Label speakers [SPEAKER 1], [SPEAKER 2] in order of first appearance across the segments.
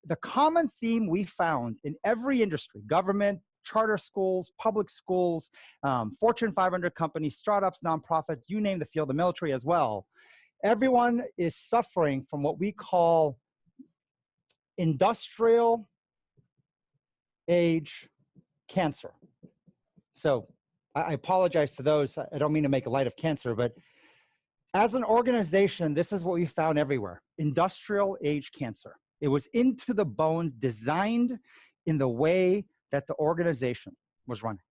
[SPEAKER 1] the common theme we found in every industry, government, charter schools, public schools, Fortune 500 companies, startups, nonprofits, you name the field, the military as well, everyone is suffering from what we call industrial age cancer. So I apologize to those, I don't mean to make light of cancer, but as an organization, this is what we found everywhere, industrial age cancer. It was into the bones, designed in the way that the organization was running.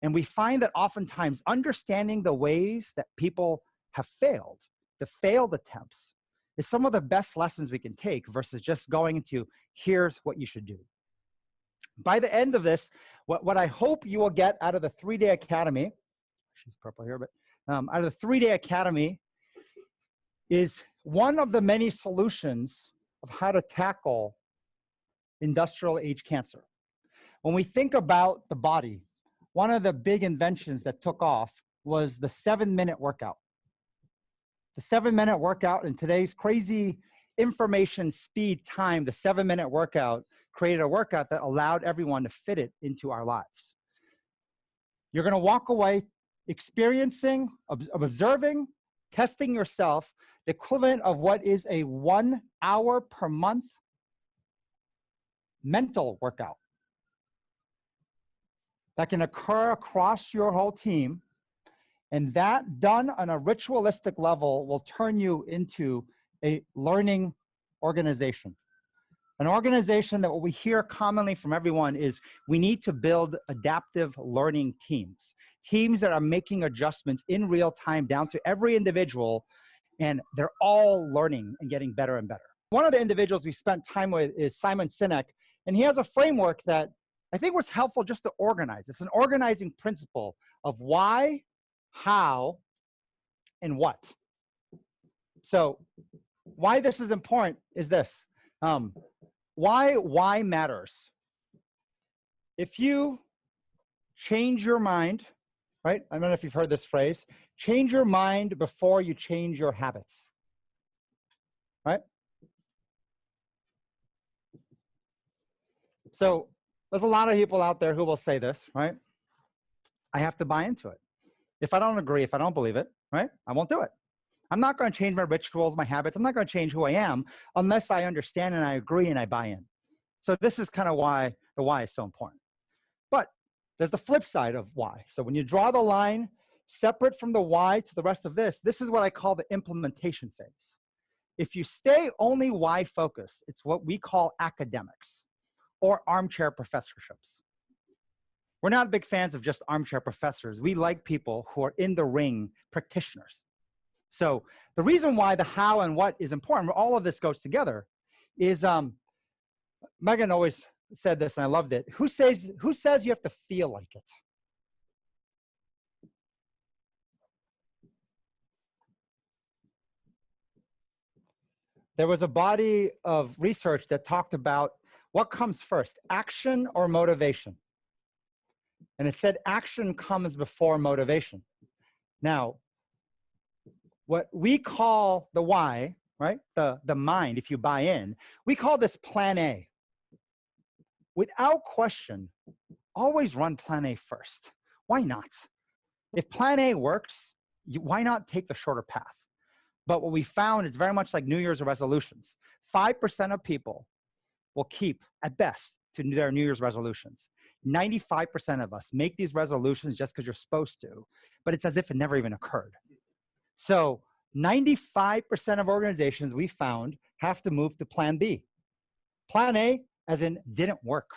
[SPEAKER 1] And we find that oftentimes understanding the ways that people have failed, the failed attempts, is some of the best lessons we can take versus just going into, here's what you should do. By the end of this, what I hope you will get out of the 3-day academy, she's purple here, but out of the 3-day academy is one of the many solutions of how to tackle industrial age cancer. When we think about the body, one of the big inventions that took off was the 7-minute workout. The 7-minute workout in today's crazy information speed time, the 7-minute workout created a workout that allowed everyone to fit it into our lives. You're going to walk away experiencing, observing, testing yourself, the equivalent of what is a 1 hour per month mental workout that can occur across your whole team. And that done on a ritualistic level will turn you into a learning organization. An organization that what we hear commonly from everyone is we need to build adaptive learning teams. Teams that are making adjustments in real time down to every individual, and they're all learning and getting better and better. One of the individuals we spent time with is Simon Sinek, and he has a framework that I think was helpful just to organize. It's an organizing principle of why, how, and what. So why this is important is this. Why matters. If you change your mind, right? I don't know if you've heard this phrase, change your mind before you change your habits, right? So there's a lot of people out there who will say this, right? I have to buy into it. If I don't agree, if I don't believe it, right? I won't do it. I'm not going to change my rituals, my habits. I'm not going to change who I am unless I understand and I agree and I buy in. So this is kind of why the why is so important. But there's the flip side of why. So when you draw the line separate from the why to the rest of this, this is what I call the implementation phase. If you stay only why focused, it's what we call academics or armchair professorships. We're not big fans of just armchair professors. We like people who are in the ring practitioners. So the reason why the how and what is important, where all of this goes together, is Meghan always said this, and I loved it. Who says you have to feel like it? There was a body of research that talked about what comes first, action or motivation. And it said action comes before motivation. Now, what we call the why, right? The mind, if you buy in, we call this plan A. Without question, always run plan A first. Why not? If plan A works, why not take the shorter path? But what we found is very much like New Year's resolutions. 5% of people will keep, at best, to their New Year's resolutions. 95% of us make these resolutions just because you're supposed to, but it's as if it never even occurred. So 95% of organizations we found have to move to plan B. Plan A, as in didn't work.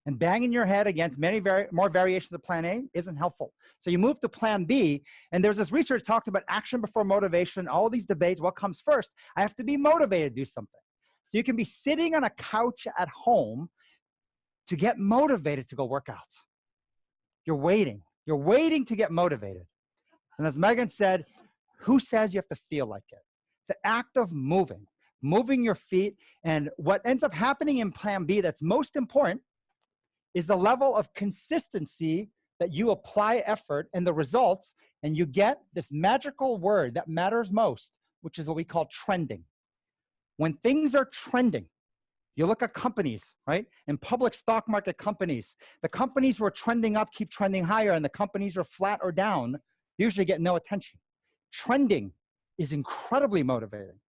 [SPEAKER 1] And banging your head against many more variations of plan A isn't helpful. So you move to plan B, and there's this research talked about action before motivation, all these debates, what comes first? I have to be motivated to do something. So you can be sitting on a couch at home to get motivated to go work out. You're waiting to get motivated. And as Meghan said, who says you have to feel like it? The act of moving your feet, and what ends up happening in plan B that's most important is the level of consistency that you apply effort and the results, and you get this magical word that matters most, which is what we call trending. When things are trending, You look at companies, right? In public stock market companies, the companies who are trending up keep trending higher, and the companies who are flat or down usually get no attention. Trending is incredibly motivating.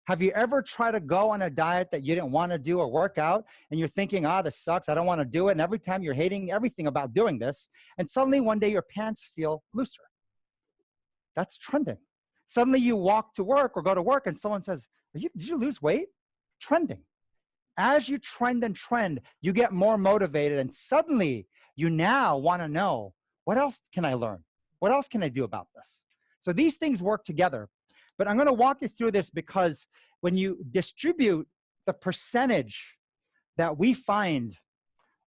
[SPEAKER 1] Have you ever tried to go on a diet that you didn't want to do or work out, and you're thinking, this sucks, I don't want to do it, and every time you're hating everything about doing this, and suddenly one day your pants feel looser? That's trending. Suddenly you walk to work or go to work and someone says, did you lose weight? Trending. As you trend and trend, you get more motivated, and suddenly you now want to know, what else can I learn? What else can I do about this? So these things work together. But I'm going to walk you through this because when you distribute the percentage that we find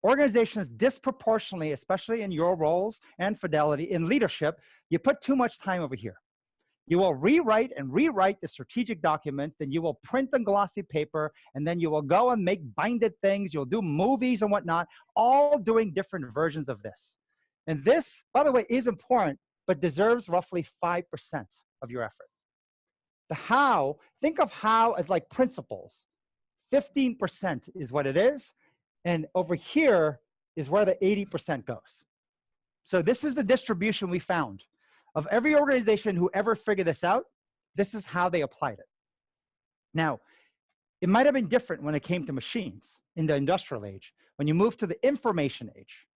[SPEAKER 1] organizations disproportionately, especially in your roles and Fidelity in leadership, you put too much time over here. You will rewrite the strategic documents, then you will print on glossy paper, and then you will go and make binded things. You'll do movies and whatnot, all doing different versions of this. And this, by the way, is important, but deserves roughly 5% of your effort. The how, think of how as like principles. 15% is what it is, and over here is where the 80% goes. So this is the distribution we found. Of every organization who ever figured this out, this is how they applied it. Now, it might have been different when it came to machines in the industrial age, when you move to the information age.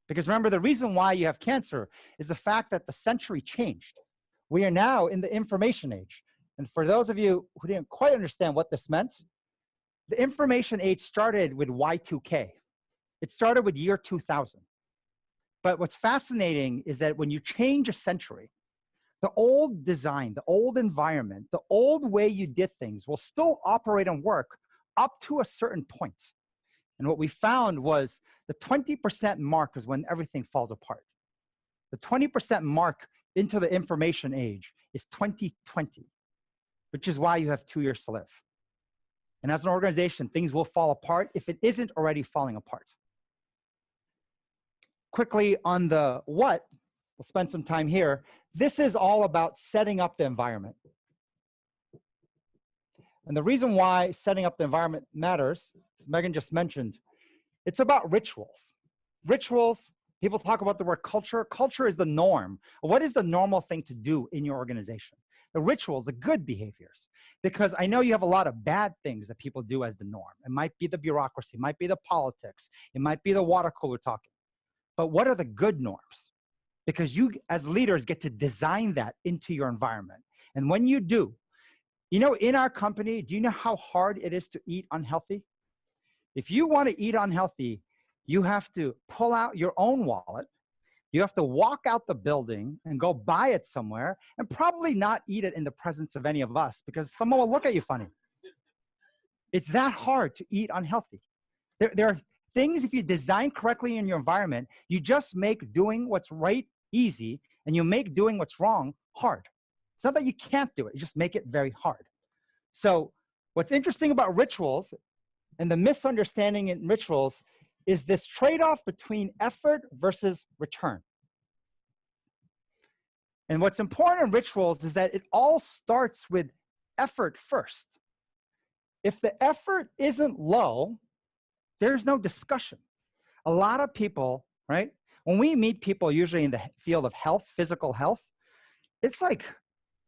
[SPEAKER 1] Because remember, the reason why you have cancer is the fact that the century changed. We are now in the information age. And for those of you who didn't quite understand what this meant, the information age started with Y2K. It started with year 2000. But what's fascinating is that when you change a century, the old design, the old environment, the old way you did things will still operate and work up to a certain point. And what we found was the 20% mark is when everything falls apart. The 20% mark into the information age is 2020, which is why you have 2 years to live. And as an organization, things will fall apart if it isn't already falling apart. Quickly on the what, we'll spend some time here. This is all about setting up the environment. And the reason why setting up the environment matters, as Meghan just mentioned, it's about rituals. Rituals, people talk about the word culture. Culture is the norm. What is the normal thing to do in your organization? The rituals, the good behaviors. Because I know you have a lot of bad things that people do as the norm. It might be the bureaucracy, it might be the politics, it might be the water cooler talking. But what are the good norms? Because you, as leaders, get to design that into your environment. And when you do, you know, in our company, do you know how hard it is to eat unhealthy? If you want to eat unhealthy, you have to pull out your own wallet. You have to walk out the building and go buy it somewhere and probably not eat it in the presence of any of us because someone will look at you funny. It's that hard to eat unhealthy. There are things, if you design correctly in your environment, you just make doing what's right easy and you make doing what's wrong hard. It's not that you can't do it, you just make it very hard. So what's interesting about rituals and the misunderstanding in rituals is this trade-off between effort versus return. And what's important in rituals is that it all starts with effort first. If the effort isn't low, there's no discussion. A lot of people, right? When we meet people, usually in the field of health, physical health, it's like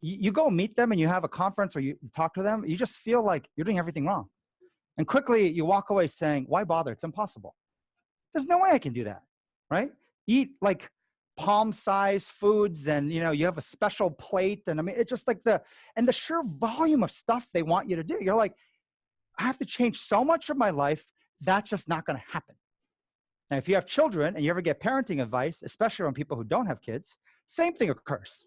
[SPEAKER 1] you go meet them and you have a conference or you talk to them, you just feel like you're doing everything wrong. And quickly you walk away saying, why bother? It's impossible. There's no way I can do that, right? Eat like palm-sized foods and, you know, you have a special plate. And I mean, it's just like the sheer volume of stuff they want you to do. You're like, I have to change so much of my life. That's just not going to happen. Now, if you have children and you ever get parenting advice, especially from people who don't have kids, same thing occurs,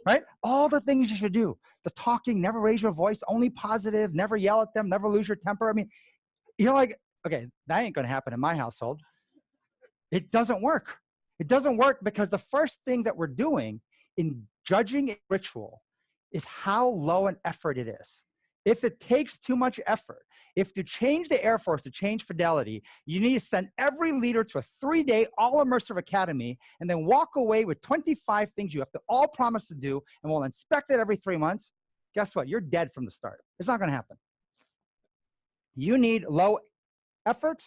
[SPEAKER 1] right? All the things you should do, the talking, never raise your voice, only positive, never yell at them, never lose your temper. I mean, you're like, okay, that ain't going to happen in my household. It doesn't work. It doesn't work because the first thing that we're doing in judging a ritual is how low an effort it is. If it takes too much effort, if to change the Air Force, to change Fidelity, you need to send every leader to a 3-day all-immersive academy and then walk away with 25 things you have to all promise to do and we'll inspect it every 3 months, guess what? You're dead from the start. It's not going to happen. You need low effort,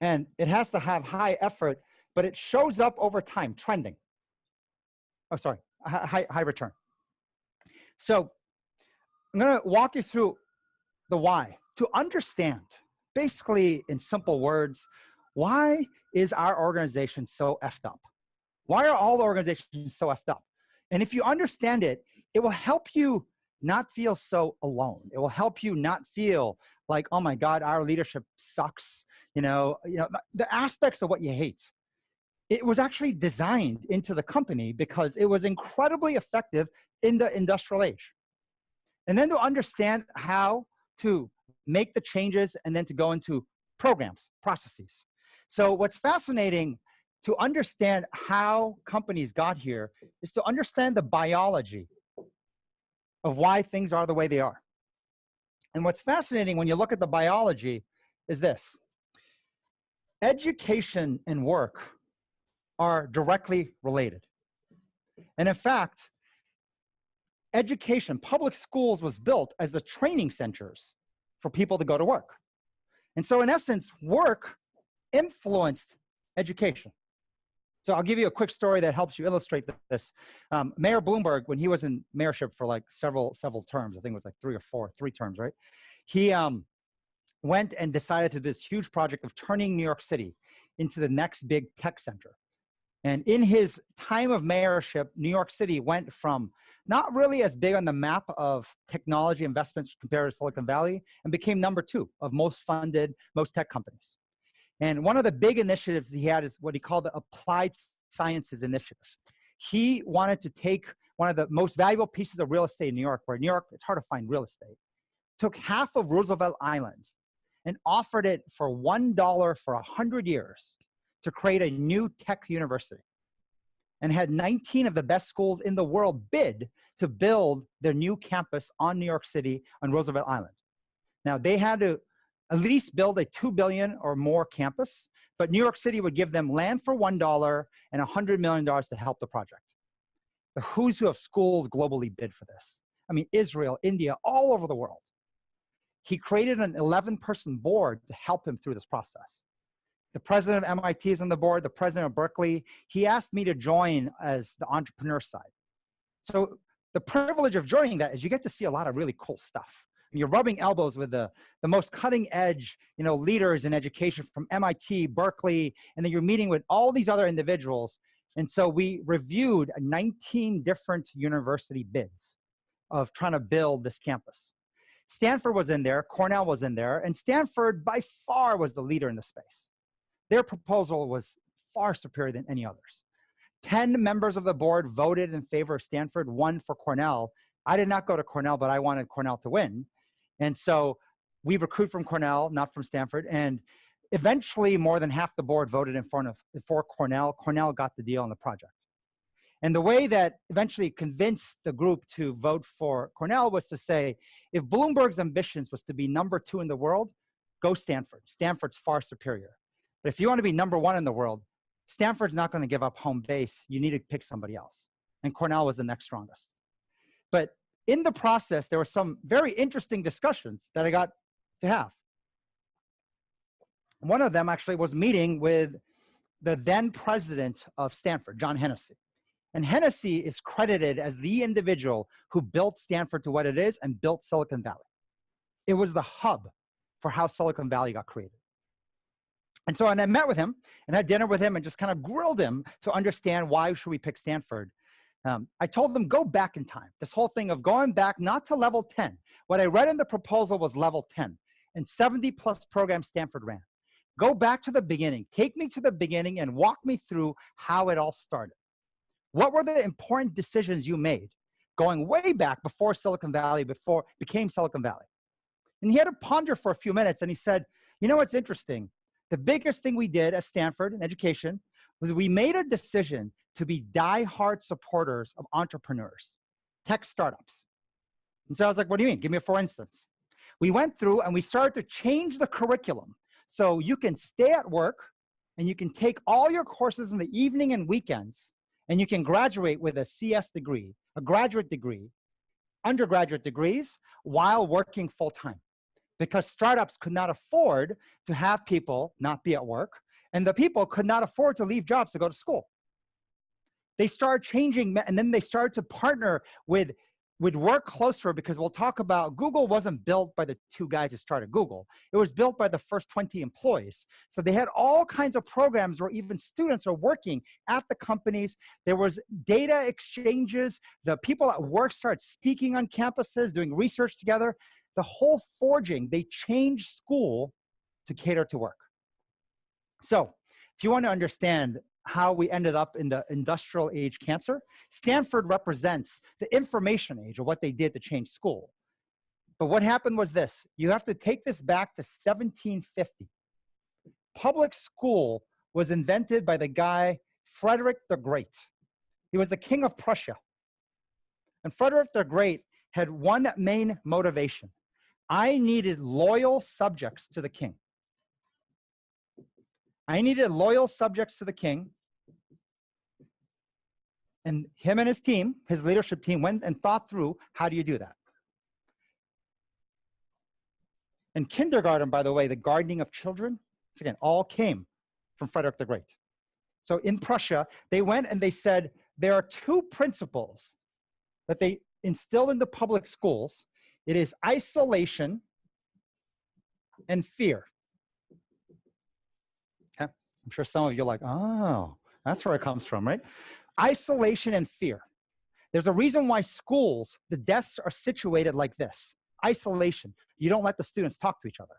[SPEAKER 1] and it has to have high effort, but it shows up over time, trending. Oh, sorry, high return. So I'm going to walk you through the why. To understand, basically in simple words, why is our organization so effed up? Why are all the organizations so effed up? And if you understand it, it will help you not feel so alone. It will help you not feel like, oh my God, our leadership sucks. The aspects of what you hate. It was actually designed into the company because it was incredibly effective in the industrial age. And then to understand how to make the changes and then to go into programs, processes. So what's fascinating to understand how companies got here is to understand the biology of why things are the way they are. And what's fascinating when you look at the biology is this. Education and work are directly related. And in fact, education, public schools was built as the training centers for people to go to work. And so in essence, work influenced education. So I'll give you a quick story that helps you illustrate this. Mayor Bloomberg, when he was in mayorship for like several terms, I think it was like three terms, right? He went and decided to do this huge project of turning New York City into the next big tech center. And in his time of mayorship, New York City went from not really as big on the map of technology investments compared to Silicon Valley and became number 2 of most funded, most tech companies. And one of the big initiatives he had is what he called the Applied Sciences Initiative. He wanted to take one of the most valuable pieces of real estate in New York, where New York, it's hard to find real estate, took half of Roosevelt Island and offered it for $1 for 100 years to create a new tech university, and had 19 of the best schools in the world bid to build their new campus on New York City on Roosevelt Island. Now, they had to at least build a $2 billion or more campus, but New York City would give them land for $1 and $100 million to help the project. The who's who of schools globally bid for this. I mean, Israel, India, all over the world. He created an 11-person board to help him through this process. The president of MIT is on the board, the president of Berkeley. He asked me to join as the entrepreneur side. So the privilege of joining that is you get to see a lot of really cool stuff. You're rubbing elbows with the most cutting edge, leaders in education from MIT, Berkeley, and then you're meeting with all these other individuals. And so we reviewed 19 different university bids of trying to build this campus. Stanford was in there, Cornell was in there, and Stanford by far was the leader in the space. Their proposal was far superior than any others. 10 members of the board voted in favor of Stanford, 1 for Cornell. I did not go to Cornell, but I wanted Cornell to win. And so we recruited from Cornell, not from Stanford. And eventually more than half the board voted for Cornell. Cornell got the deal on the project. And the way that eventually convinced the group to vote for Cornell was to say, if Bloomberg's ambitions was to be number 2 in the world, go Stanford. Stanford's far superior. But if you want to be number 1 in the world, Stanford's not going to give up home base. You need to pick somebody else. And Cornell was the next strongest. But in the process, there were some very interesting discussions that I got to have. One of them actually was meeting with the then president of Stanford, John Hennessy. And Hennessy is credited as the individual who built Stanford to what it is and built Silicon Valley. It was the hub for how Silicon Valley got created. And so, and I met with him and had dinner with him and just kind of grilled him to understand why should we pick Stanford. I told them, go back in time. This whole thing of going back, not to level 10. What I read in the proposal was level 10 and 70+ programs Stanford ran. Go back to the beginning. Take me to the beginning and walk me through how it all started. What were the important decisions you made going way back before Silicon Valley, before it became Silicon Valley? And he had to ponder for a few minutes and he said, you know what's interesting? The biggest thing we did at Stanford in education was we made a decision to be diehard supporters of entrepreneurs, tech startups. And so I was like, what do you mean? Give me a for instance. We went through and we started to change the curriculum. So you can stay at work and you can take all your courses in the evening and weekends, and you can graduate with a CS degree, a graduate degree, undergraduate degrees, while working full-time. because startups could not afford to have people not be at work, and the people could not afford to leave jobs to go to school. They started changing, and then they started to partner with work closer, because we'll talk about Google wasn't built by the two guys who started Google. It was built by the first 20 employees. So they had all kinds of programs where even students are working at the companies. There was data exchanges. The people at work started speaking on campuses, doing research together. The whole forging, they changed school to cater to work. So if you want to understand how we ended up in the industrial age cancer, Stanford represents the information age, or what they did to change school. But what happened was this. You have to take this back to 1750. Public school was invented by the guy Frederick the Great. He was the king of Prussia. And Frederick the Great had one main motivation. I needed loyal subjects to the king. I needed loyal subjects to the king. And him and his team, his leadership team, went and thought through, how do you do that? In kindergarten, by the way, the gardening of children, again, all came from Frederick the Great. So in Prussia, they went and they said, there are two principles that they instilled in the public schools. It is isolation and fear. Okay? I'm sure some of you are like, oh, that's where it comes from, right? Isolation and fear. There's a reason why schools, the desks are situated like this. Isolation. You don't let the students talk to each other.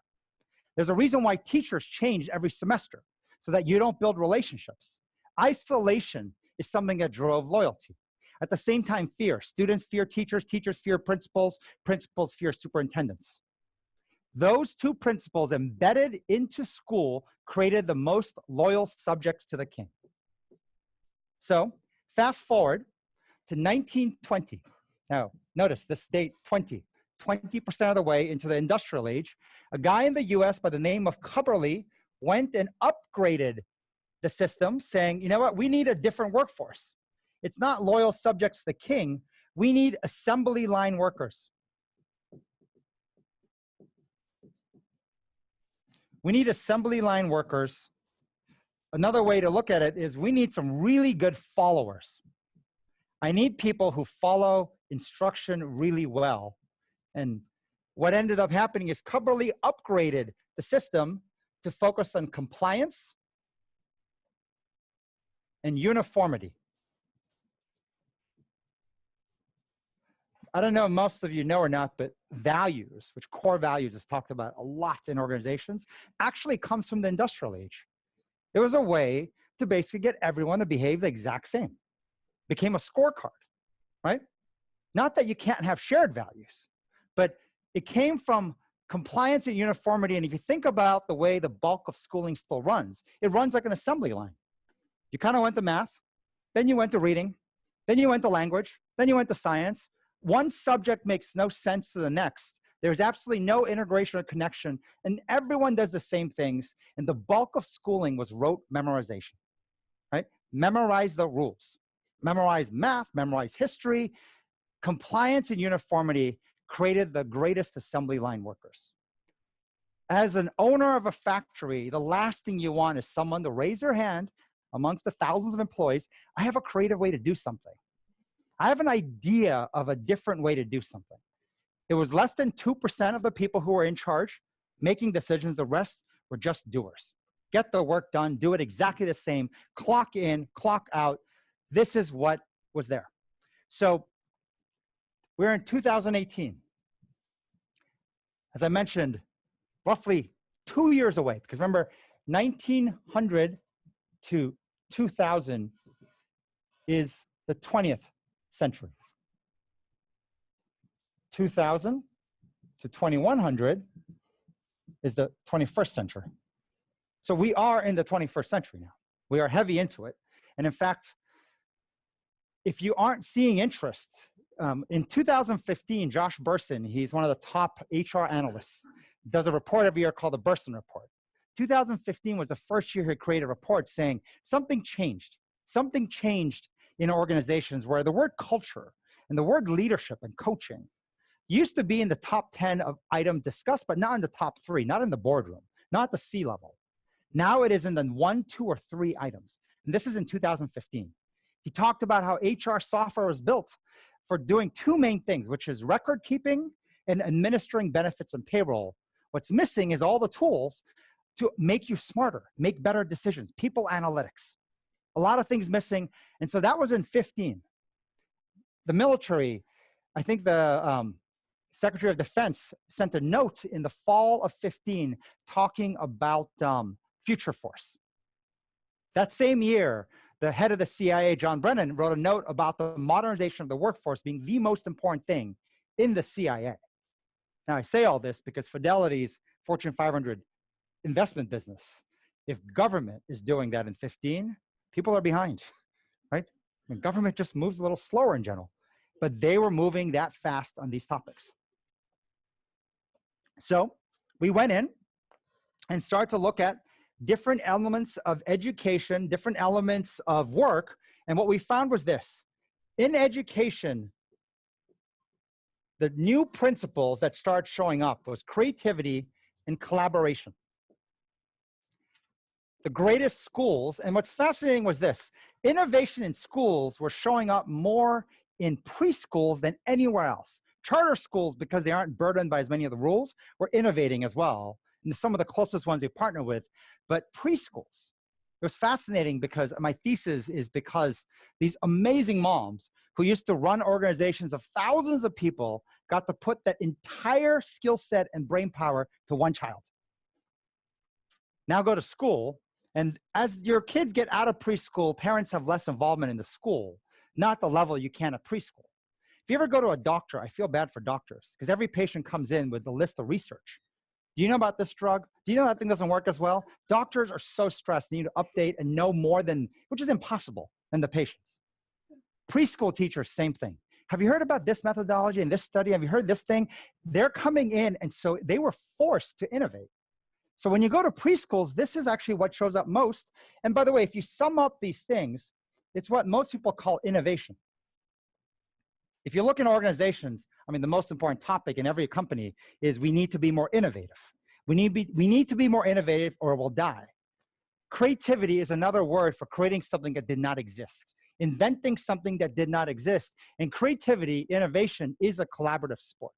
[SPEAKER 1] There's a reason why teachers change every semester, so that you don't build relationships. Isolation is something that drove loyalty. At the same time, fear. Students fear teachers, teachers fear principals, principals fear superintendents. Those two principles embedded into school created the most loyal subjects to the king. So fast forward to 1920. Now, notice this date, 20% of the way into the industrial age. A guy in the US by the name of Cubberley went and upgraded the system, saying, you know what, we need a different workforce. It's not loyal subjects to the king. We need assembly line workers. We need assembly line workers. Another way to look at it is we need some really good followers. I need people who follow instruction really well. And what ended up happening is Cubberley upgraded the system to focus on compliance and uniformity. I don't know if most of you know or not, but values, which core values is talked about a lot in organizations, actually comes from the industrial age. It was a way to basically get everyone to behave the exact same. Became a scorecard, right? Not that you can't have shared values, but it came from compliance and uniformity. And if you think about the way the bulk of schooling still runs, it runs like an assembly line. You kind of went to math, then you went to reading, then you went to language, then you went to science. One subject makes no sense to the next. There's absolutely no integration or connection, and everyone does the same things. And the bulk of schooling was rote memorization, right? Memorize the rules, memorize math, memorize history. Compliance and uniformity created the greatest assembly line workers. As an owner of a factory, the last thing you want is someone to raise their hand amongst the thousands of employees. I have a creative way to do something. I have an idea of a different way to do something. It was less than 2% of the people who were in charge making decisions. The rest were just doers. Get the work done, do it exactly the same, clock in, clock out. This is what was there. So we're in 2018. As I mentioned, roughly 2 years away, because remember, 1900 to 2000 is the 20th century. 2000 to 2100 is the 21st century. So we are in the 21st century now. We are heavy into it. And in fact, if you aren't seeing interest, in 2015, Josh Burson, he's one of the top HR analysts, does a report every year called the Burson Report. 2015 was the first year he created a report saying something changed. Something changed in organizations where the word culture and the word leadership and coaching used to be in the top 10 of items discussed, but not in the top 3, not in the boardroom, not at the C level. Now it is in the 1, 2, or 3 items. And this is in 2015. He talked about how HR software was built for doing 2 main things, which is record keeping and administering benefits and payroll. What's missing is all the tools to make you smarter, make better decisions, people analytics. A lot of things missing. And so that was in 15. The military, I think the Secretary of Defense sent a note in the fall of 15 talking about future force. That same year, the head of the CIA, John Brennan, wrote a note about the modernization of the workforce being the most important thing in the CIA. Now, I say all this because Fidelity's Fortune 500 investment business, if government is doing that in 15, people are behind, right? I mean, government just moves a little slower in general, but they were moving that fast on these topics. So we went in and started to look at different elements of education, different elements of work. And what we found was this: in education, the new principles that started showing up was creativity and collaboration. The greatest schools, and what's fascinating was this: innovation in schools were showing up more in preschools than anywhere else. Charter schools, because they aren't burdened by as many of the rules, were innovating as well. And some of the closest ones we partner with, but preschools. It was fascinating because my thesis is because these amazing moms who used to run organizations of thousands of people got to put that entire skill set and brain power to one child. Now go to school, and as your kids get out of preschool, parents have less involvement in the school, not the level you can at preschool. If you ever go to a doctor, I feel bad for doctors because every patient comes in with a list of research. Do you know about this drug? Do you know that thing doesn't work as well? Doctors are so stressed. They need to update and know more than, which is impossible, than the patients. Preschool teachers, same thing. Have you heard about this methodology and this study? Have you heard this thing? They're coming in, and so they were forced to innovate. So when you go to preschools, this is actually what shows up most. And by the way, if you sum up these things, it's what most people call innovation. If you look in organizations, I mean, the most important topic in every company is we need to be more innovative. We need to be more innovative or we'll die. Creativity is another word for creating something that did not exist, inventing something that did not exist. And creativity, innovation, is a collaborative sport.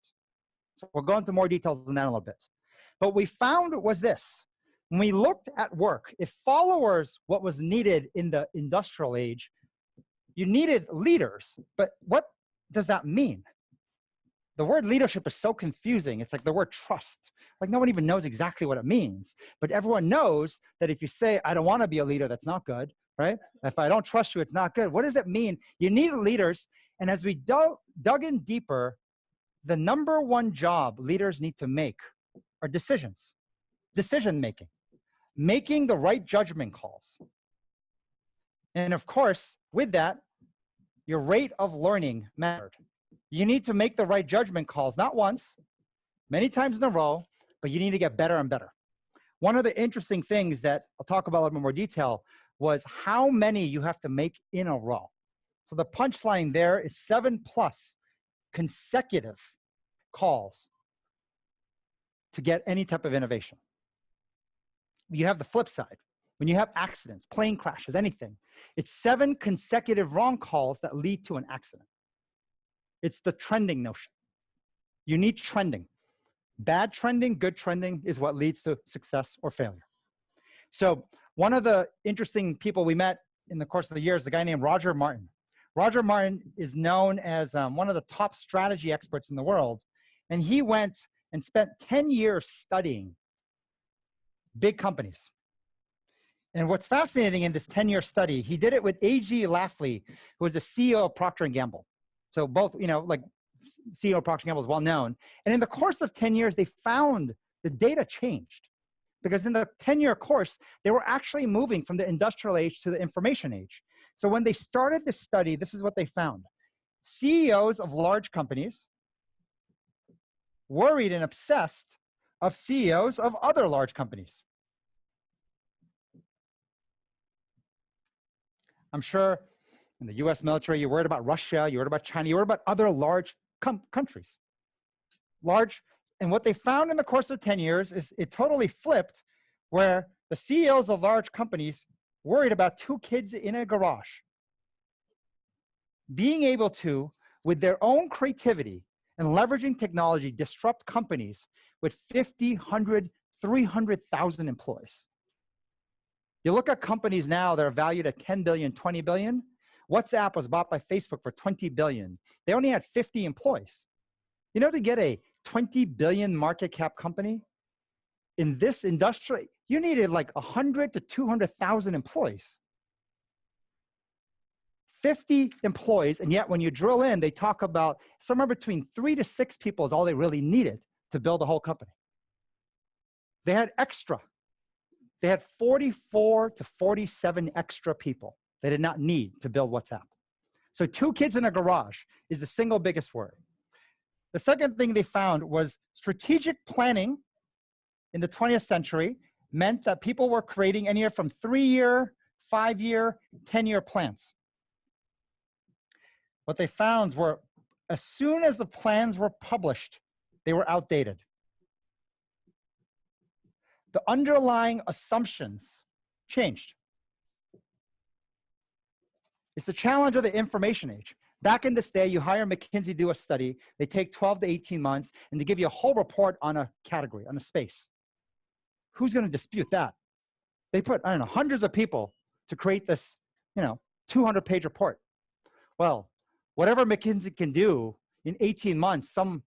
[SPEAKER 1] So we'll go into more details on that in a little bit. But what we found was this: when we looked at work, it follows what was needed in the industrial age. You needed leaders, but what does that mean? The word leadership is so confusing. It's like the word trust. Like no one even knows exactly what it means, but everyone knows that if you say, I don't want to be a leader, that's not good, right? If I don't trust you, it's not good. What does it mean? You need leaders. And as we dug in deeper, the number one job leaders need to make are decisions, decision making, making the right judgment calls. And of course, with that, your rate of learning mattered. You need to make the right judgment calls, not once, many times in a row, but you need to get better and better. One of the interesting things that I'll talk about in a little more detail was how many you have to make in a row. So the punchline there is 7+ consecutive calls to get any type of innovation. You have the flip side. When you have accidents, plane crashes, anything, it's 7 consecutive wrong calls that lead to an accident. It's the trending notion. You need trending. Bad trending, good trending is what leads to success or failure. So one of the interesting people we met in the course of the year is a guy named Roger Martin. Roger Martin is known as one of the top strategy experts in the world. And he went and spent 10 years studying big companies. And what's fascinating in this 10-year study, he did it with A.G. Lafley, who was the CEO of Procter & Gamble. So both, like CEO of Procter & Gamble is well known. And in the course of 10 years, they found the data changed. Because in the 10-year course, they were actually moving from the industrial age to the information age. So when they started this study, this is what they found. CEOs of large companies worried and obsessed of CEOs of other large companies. I'm sure in the US military, you're worried about Russia, you're worried about China, you're worried about other large countries. large, and what they found in the course of 10 years is it totally flipped, where the CEOs of large companies worried about 2 kids in a garage. Being able to, with their own creativity and leveraging technology, disrupt companies with 50, 100, 300,000 employees. You look at companies now that are valued at 10 billion, 20 billion. WhatsApp was bought by Facebook for 20 billion. They only had 50 employees. You know, to get a 20 billion market cap company in this industry, you needed like 100 to 200,000 employees. 50 employees, and yet when you drill in, they talk about somewhere between 3 to 6 people is all they really needed to build a whole company. They had extra. They had 44 to 47 extra people they did not need to build WhatsApp. So 2 kids in a garage is the single biggest worry. The second thing they found was strategic planning in the 20th century meant that people were creating anywhere from 3-year, 5-year, 10-year plans. What they found were, as soon as the plans were published, they were outdated. The underlying assumptions changed. It's the challenge of the information age. Back in this day, you hire McKinsey to do a study. They take 12 to 18 months, and they give you a whole report on a category, on a space. Who's going to dispute that? They put, I don't know, hundreds of people to create this, 200-page report. Well, whatever McKinsey can do in 18 months, some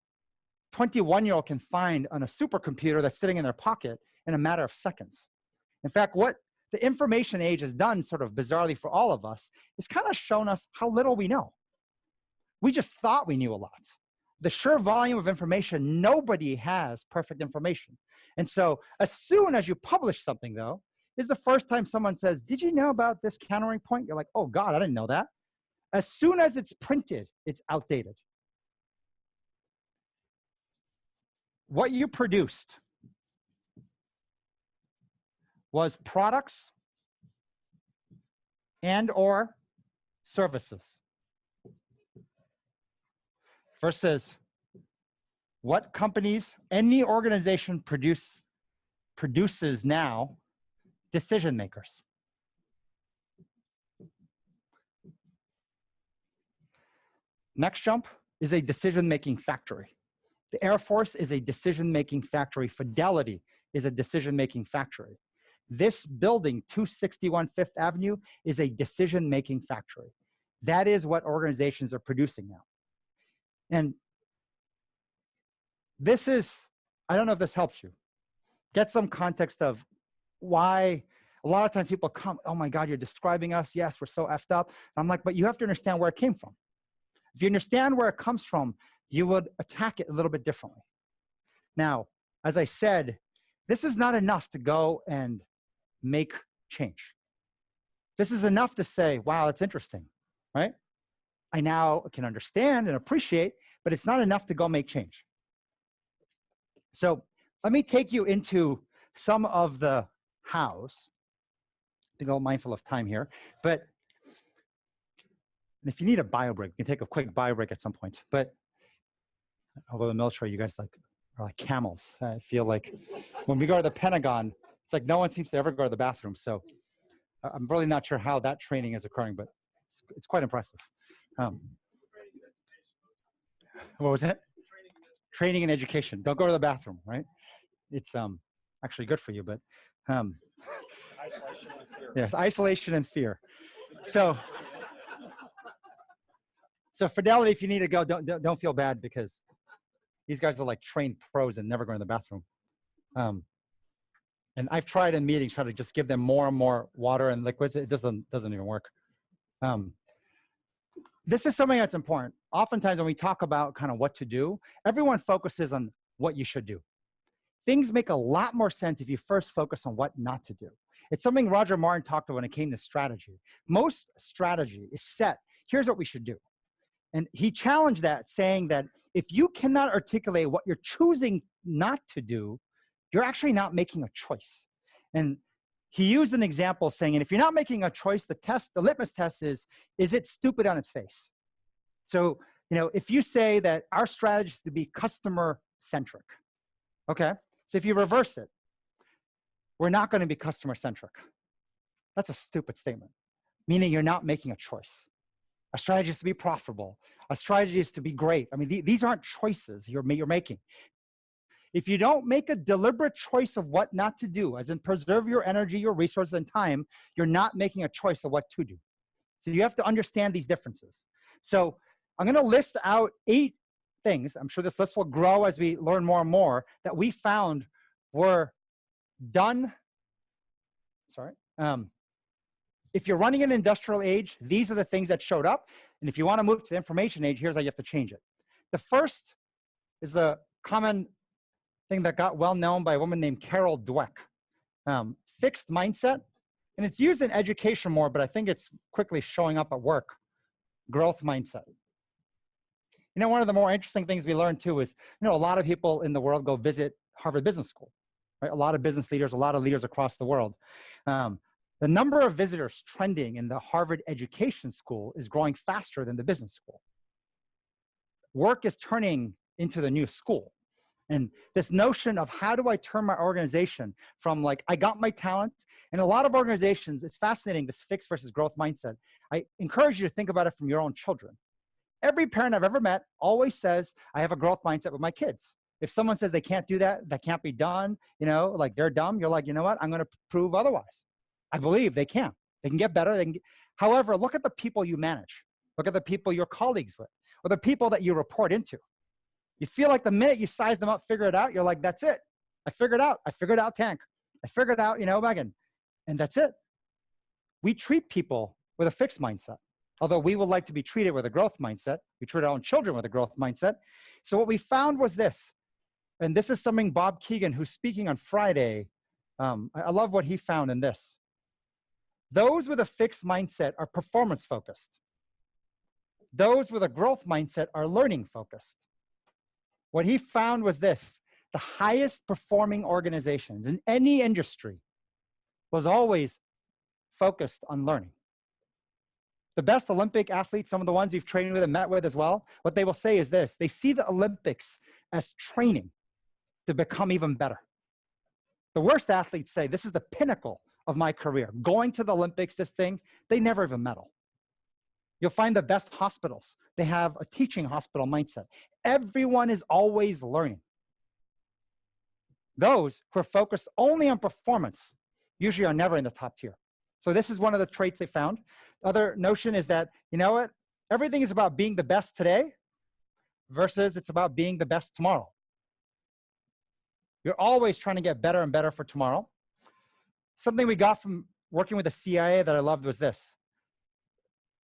[SPEAKER 1] 21-year-old can find on a supercomputer that's sitting in their pocket in a matter of seconds. In fact, what the information age has done sort of bizarrely for all of us is kind of shown us how little we know. We just thought we knew a lot. The sheer volume of information, nobody has perfect information. And so as soon as you publish something, though, this is the first time someone says, did you know about this countering point? You're like, oh God, I didn't know that. As soon as it's printed, it's outdated. What you produced was products and or services versus what companies, any organization produces now, decision makers. Next jump is a decision-making factory. The Air Force is a decision-making factory. Fidelity is a decision-making factory. This building, 261 Fifth Avenue, is a decision-making factory. That is what organizations are producing now. And this is, I don't know if this helps you. Get some context of why a lot of times people come, oh my God, you're describing us. Yes, we're so effed up. And I'm like, but you have to understand where it came from. If you understand where it comes from, you would attack it a little bit differently. Now, as I said, this is not enough to go and make change. This is enough to say, wow, that's interesting, right? I now can understand and appreciate, but it's not enough to go make change. So let me take you into some of the hows. I think I'm mindful of time here, but if you need a bio break, you can take a quick bio break at some point. But although the military, you guys are like camels. I feel like when we go to the Pentagon, it's like no one seems to ever go to the bathroom. So I'm really not sure how that training is occurring, but it's quite impressive. What was it? Training and education. Don't go to the bathroom, right? It's actually good for you, but isolation and fear. Yes, isolation and fear. So Fidelity, if you need to go, don't feel bad, because these guys are like trained pros and never go to the bathroom. And I've tried in meetings, try to just give them more and more water and liquids. It doesn't even work. This is something that's important. Oftentimes when we talk about kind of what to do, everyone focuses on what you should do. Things make a lot more sense if you first focus on what not to do. It's something Roger Martin talked about when it came to strategy. Most strategy is set. Here's what we should do. And he challenged that, saying that if you cannot articulate what you're choosing not to do, you're actually not making a choice. And he used an example saying, and if you're not making a choice, the litmus test is it stupid on its face? So, if you say that our strategy is to be customer centric. Okay, so if you reverse it, we're not going to be customer centric. That's a stupid statement, meaning you're not making a choice. A strategy is to be profitable. A strategy is to be great. I mean, these aren't choices you're making. If you don't make a deliberate choice of what not to do, as in preserve your energy, your resources, and time, you're not making a choice of what to do. So you have to understand these differences. So I'm going to list out 8 things. I'm sure this list will grow as we learn more and more that we found were done. Sorry. If you're running an industrial age, these are the things that showed up. And if you want to move to the information age, here's how you have to change it. The first is a common thing that got well known by a woman named Carol Dweck. Fixed mindset. And it's used in education more, but I think it's quickly showing up at work. Growth mindset. You know, one of the more interesting things we learned too is, you know, a lot of people in the world go visit Harvard Business School, right? A lot of business leaders, a lot of leaders across the world. The number of visitors trending in the Harvard Education School is growing faster than the business school. Work is turning into the new school. And this notion of how do I turn my organization from like, I got my talent, and a lot of organizations, it's fascinating, this fixed versus growth mindset. I encourage you to think about it from your own children. Every parent I've ever met always says, I have a growth mindset with my kids. If someone says they can't do that, that can't be done, you know, like they're dumb, you're like, you know what, I'm going to prove otherwise. I believe they can. They can get better. However, look at the people you manage. Look at the people you're colleagues with, or the people that you report into. You feel like the minute you size them up, figure it out, you're like, that's it. I figured out, Tank. I figured out, you know, Meghan. And that's it. We treat people with a fixed mindset. Although we would like to be treated with a growth mindset. We treat our own children with a growth mindset. So what we found was this, and this is something Bob Keegan, who's speaking on Friday, I love what he found in this. Those with a fixed mindset are performance focused. Those with a growth mindset are learning focused. What he found was this: the highest performing organizations in any industry was always focused on learning. The best Olympic athletes, some of the ones you've trained with and met with as well, what they will say is this: they see the Olympics as training to become even better. The worst athletes say, this is the pinnacle of my career. Going to the Olympics, this thing, they never even medal. You'll find the best hospitals. They have a teaching hospital mindset. Everyone is always learning. Those who are focused only on performance usually are never in the top tier. So this is one of the traits they found. The other notion is that, you know what? Everything is about being the best today versus it's about being the best tomorrow. You're always trying to get better and better for tomorrow. Something we got from working with the CIA that I loved was this: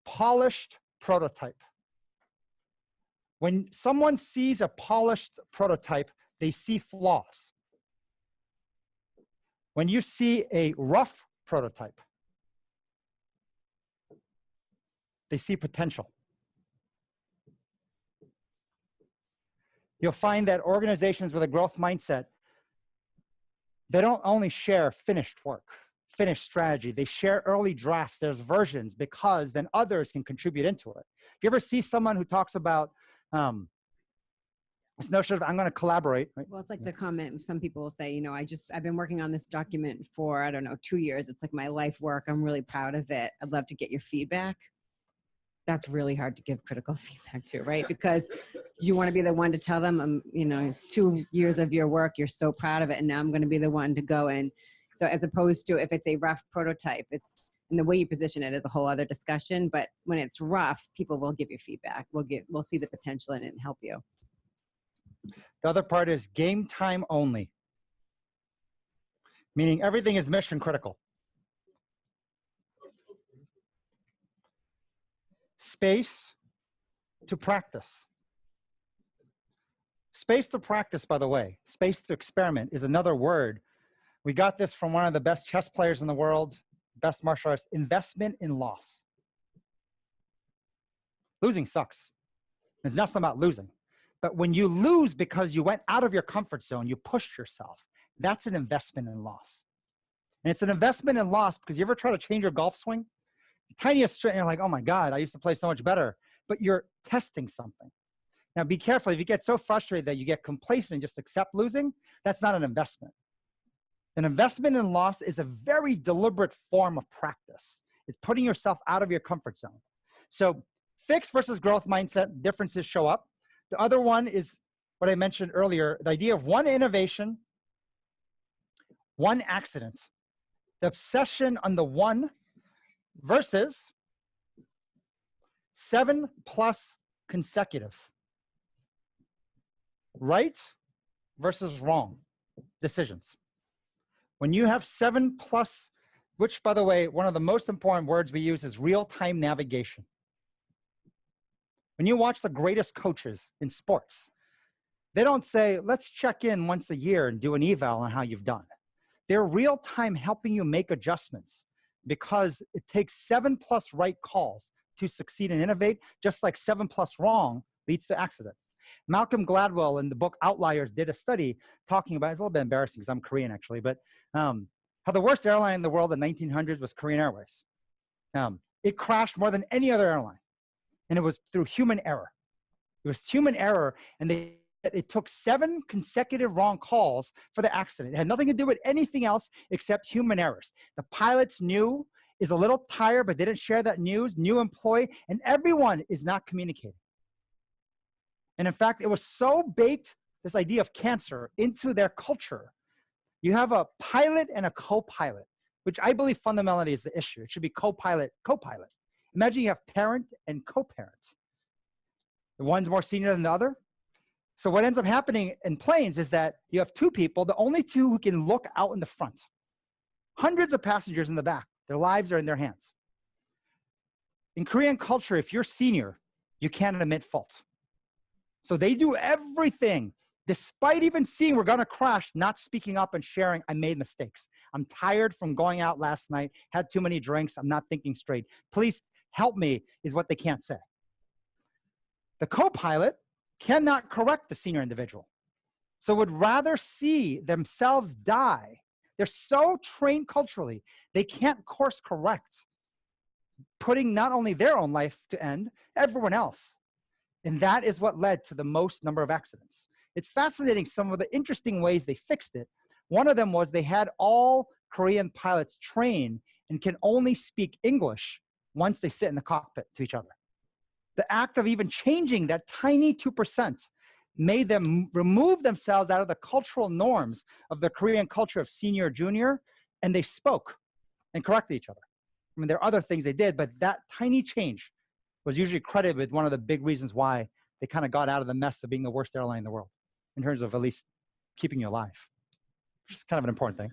[SPEAKER 1] polished prototype. When someone sees a polished prototype, they see flaws. When you see a rough prototype, they see potential. You'll find that organizations with a growth mindset, they don't only share finished work, finished strategy. They share early drafts. There's versions, because then others can contribute into it. If you ever see someone who talks about this notion of I'm going to collaborate. Right?
[SPEAKER 2] Well, it's like the comment, some people will say, you know, I've been working on this document for, I don't know, 2 years. It's like my life work. I'm really proud of it. I'd love to get your feedback. That's really hard to give critical feedback to, right? Because you want to be the one to tell them, you know, it's 2 years of your work. You're so proud of it. And now I'm going to be the one to go in. So as opposed to if it's a rough prototype, it's, and the way you position it is a whole other discussion. But when it's rough, people will give you feedback. We'll see the potential in it and help you.
[SPEAKER 1] The other part is game time only, meaning everything is mission critical. Space to practice. Space to practice, by the way, space to experiment is another word. We got this from one of the best chess players in the world, best martial artists: investment in loss. Losing sucks. It's not about losing. But when you lose because you went out of your comfort zone, you pushed yourself, that's an investment in loss. And it's an investment in loss because you ever try to change your golf swing? The tiniest string, you're like, oh my God, I used to play so much better. But you're testing something. Now, be careful. If you get so frustrated that you get complacent and just accept losing, that's not an investment. An investment in loss is a very deliberate form of practice. It's putting yourself out of your comfort zone. So fixed versus growth mindset, differences show up. The other one is what I mentioned earlier, the idea of one innovation, one accident. The obsession on the one versus 7+ consecutive. Right versus wrong decisions. When you have 7+, which, by the way, one of the most important words we use is real-time navigation. When you watch the greatest coaches in sports, they don't say, let's check in once a year and do an eval on how you've done. They're real-time helping you make adjustments because it takes 7+ right calls to succeed and innovate, just like 7+ wrong leads to accidents. Malcolm Gladwell in the book Outliers did a study talking about, it's a little bit embarrassing because I'm Korean actually, but how the worst airline in the world in the 1900s was Korean Airways. It crashed more than any other airline, and it was through human error. It was human error, and it took 7 consecutive wrong calls for the accident. It had nothing to do with anything else except human errors. The pilots knew, is a little tired, but they didn't share that news, new employee, and everyone is not communicating. And in fact, it was so baked, this idea of cancer, into their culture. You have a pilot and a co-pilot, which I believe fundamentally is the issue. It should be co-pilot, co-pilot. Imagine you have parent and co-parent. The one's more senior than the other. So what ends up happening in planes is that you have 2 people, the only 2 who can look out in the front. Hundreds of passengers in the back. Their lives are in their hands. In Korean culture, if you're senior, you can't admit fault. So they do everything, despite even seeing we're gonna crash, not speaking up and sharing, I made mistakes. I'm tired from going out last night, had too many drinks, I'm not thinking straight. Please help me, is what they can't say. The co-pilot cannot correct the senior individual. So would rather see themselves die. They're so trained culturally, they can't course correct, putting not only their own life to end, everyone else. And that is what led to the most number of accidents. It's fascinating some of the interesting ways they fixed it. One of them was they had all Korean pilots train and can only speak English once they sit in the cockpit to each other. The act of even changing that tiny 2% made them remove themselves out of the cultural norms of the Korean culture of senior, junior, and they spoke and corrected each other. I mean, there are other things they did, but that tiny change was usually credited with one of the big reasons why they kind of got out of the mess of being the worst airline in the world, in terms of at least keeping you alive, which is kind of an important thing.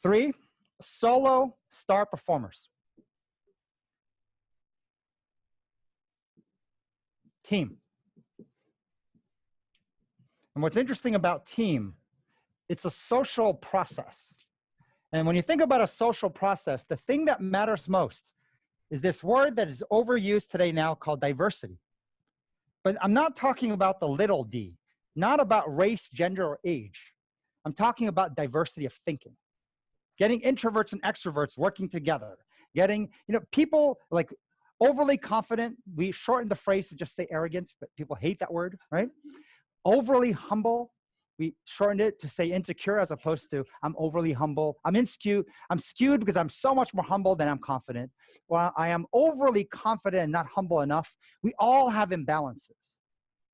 [SPEAKER 1] 3, solo star performers. Team. And what's interesting about team, it's a social process. And when you think about a social process, the thing that matters most is this word that is overused today now called diversity. But I'm not talking about the little d, not about race, gender, or age. I'm talking about diversity of thinking. Getting introverts and extroverts working together. Getting, people like overly confident. We shortened the phrase to just say arrogant, but people hate that word, right? Overly humble. We shortened it to say insecure as opposed to I'm overly humble. I'm skewed because I'm so much more humble than I'm confident. While I am overly confident and not humble enough, we all have imbalances.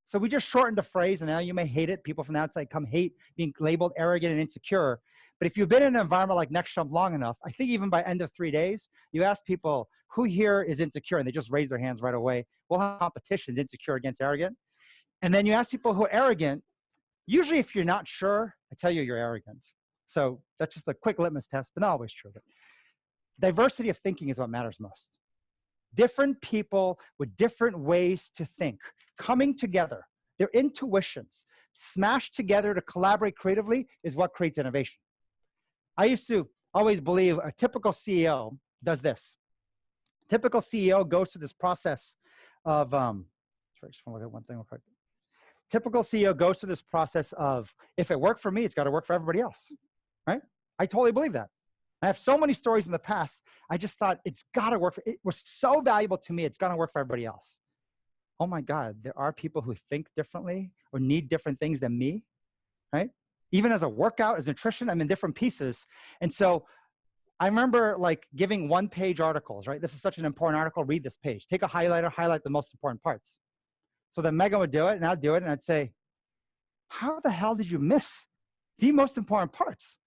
[SPEAKER 1] So we just shortened the phrase, and now you may hate it. People from the outside come hate being labeled arrogant and insecure. But if you've been in an environment like Next Jump long enough, I think even by end of 3 days, you ask people, who here is insecure? And they just raise their hands right away. We'll have competitions, insecure against arrogant. And then you ask people who are arrogant. Usually if you're not sure, I tell you you're arrogant. So that's just a quick litmus test, but not always true. But diversity of thinking is what matters most. Different people with different ways to think, coming together, their intuitions, smashed together to collaborate creatively is what creates innovation. I used to always believe a typical CEO does this. Typical CEO goes through this process of, sorry, I just want to look at one thing real quick. Typical CEO goes through this process of, if it worked for me, it's got to work for everybody else, right? I totally believe that. I have so many stories in the past. I just thought it's got to work. It was so valuable to me. It's got to work for everybody else. oh my God, there are people who think differently or need different things than me, right? Even as a workout, as nutrition, I'm in different pieces. And so I remember like giving 1-page articles, right? This is such an important article, read this page. Take a highlighter, highlight the most important parts. So then Meghan would do it and I'd do it and I'd say, how the hell did you miss the most important parts?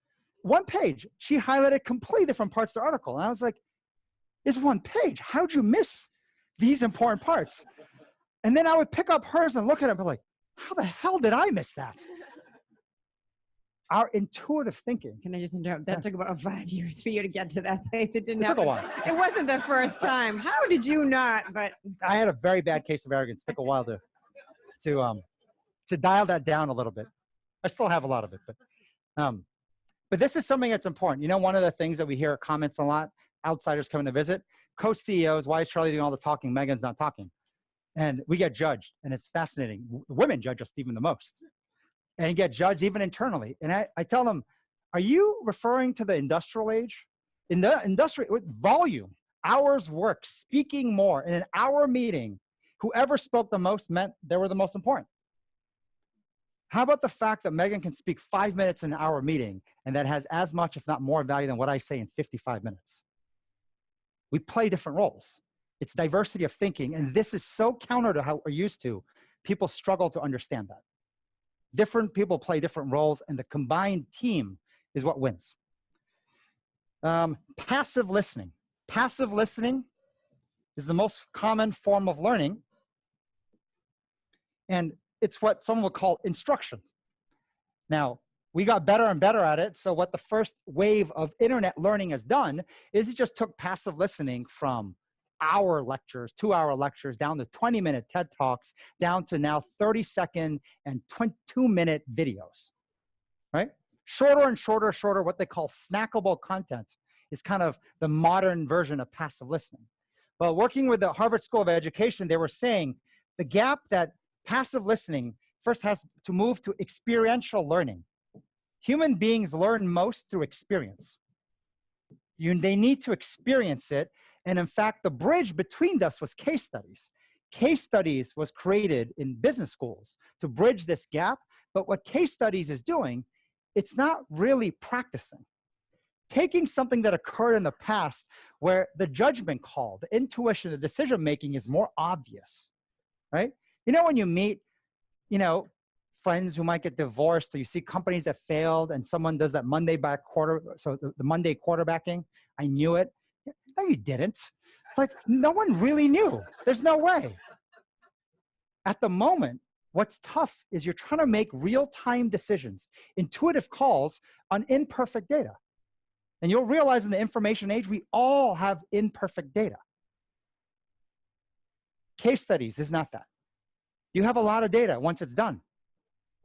[SPEAKER 1] 1 page. She highlighted completely different parts of the article. And I was like, it's 1 page. How'd you miss these important parts? And then I would pick up hers and look at it and be like, how the hell did I miss that? Our intuitive thinking.
[SPEAKER 2] Can I just interrupt? That took about 5 years for you to get to that place. It didn't
[SPEAKER 1] It took
[SPEAKER 2] happen.
[SPEAKER 1] a while.
[SPEAKER 2] It wasn't the first time. How did you not? But
[SPEAKER 1] I had a very bad case of arrogance. It took a while to dial that down a little bit. I still have a lot of it, but this is something that's important. You know, one of the things that we hear comments a lot, outsiders coming to visit, co-CEOs, why is Charlie doing all the talking? Meghan's not talking. And we get judged, and it's fascinating. Women judge us even the most. And you get judged even internally. And I tell them, are you referring to the industrial age? In the industrial, volume, hours work, speaking more. In an hour meeting, whoever spoke the most meant they were the most important. How about the fact that Meghan can speak 5 minutes in an hour meeting, and that has as much, if not more value than what I say in 55 minutes? We play different roles. It's diversity of thinking, and this is so counter to how we're used to. People struggle to understand that. Different people play different roles, and the combined team is what wins. Passive listening. Passive listening is the most common form of learning, and it's what someone would call instruction. Now, we got better and better at it, so what the first wave of internet learning has done is it just took passive listening from hour lectures, 2-hour lectures, down to 20-minute TED Talks, down to now 30-second and 2-minute videos, right? Shorter and shorter, what they call snackable content is kind of the modern version of passive listening. But working with the Harvard School of Education, they were saying the gap that passive listening first has to move to experiential learning. Human beings learn most through experience. They need to experience it. And in fact, the bridge between us was case studies. Case studies was created in business schools to bridge this gap. But what case studies is doing, it's not really practicing. Taking something that occurred in the past where the judgment call, the intuition, the decision-making is more obvious, right? You know, when you meet, you know, friends who might get divorced, or you see companies that failed and someone does that Monday the Monday quarterbacking, I knew it. No, you didn't. Like, no one really knew. There's no way. At the moment, what's tough is you're trying to make real-time decisions, intuitive calls on imperfect data. And you'll realize in the information age, we all have imperfect data. Case studies is not that. You have a lot of data once it's done.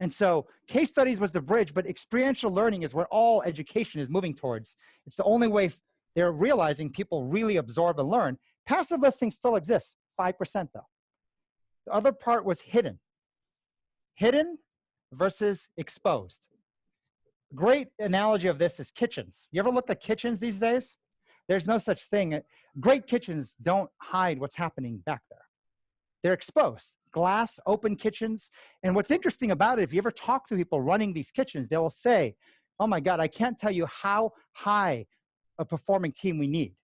[SPEAKER 1] And so case studies was the bridge, but experiential learning is where all education is moving towards. It's the only way they're realizing people really absorb and learn. Passive listening still exists, 5% though. The other part was hidden. Hidden versus exposed. Great analogy of this is kitchens. You ever look at kitchens these days? There's no such thing. Great kitchens don't hide what's happening back there. They're exposed. Glass, open kitchens. And what's interesting about it, if you ever talk to people running these kitchens, they will say, oh my God, I can't tell you how high a performing team we need.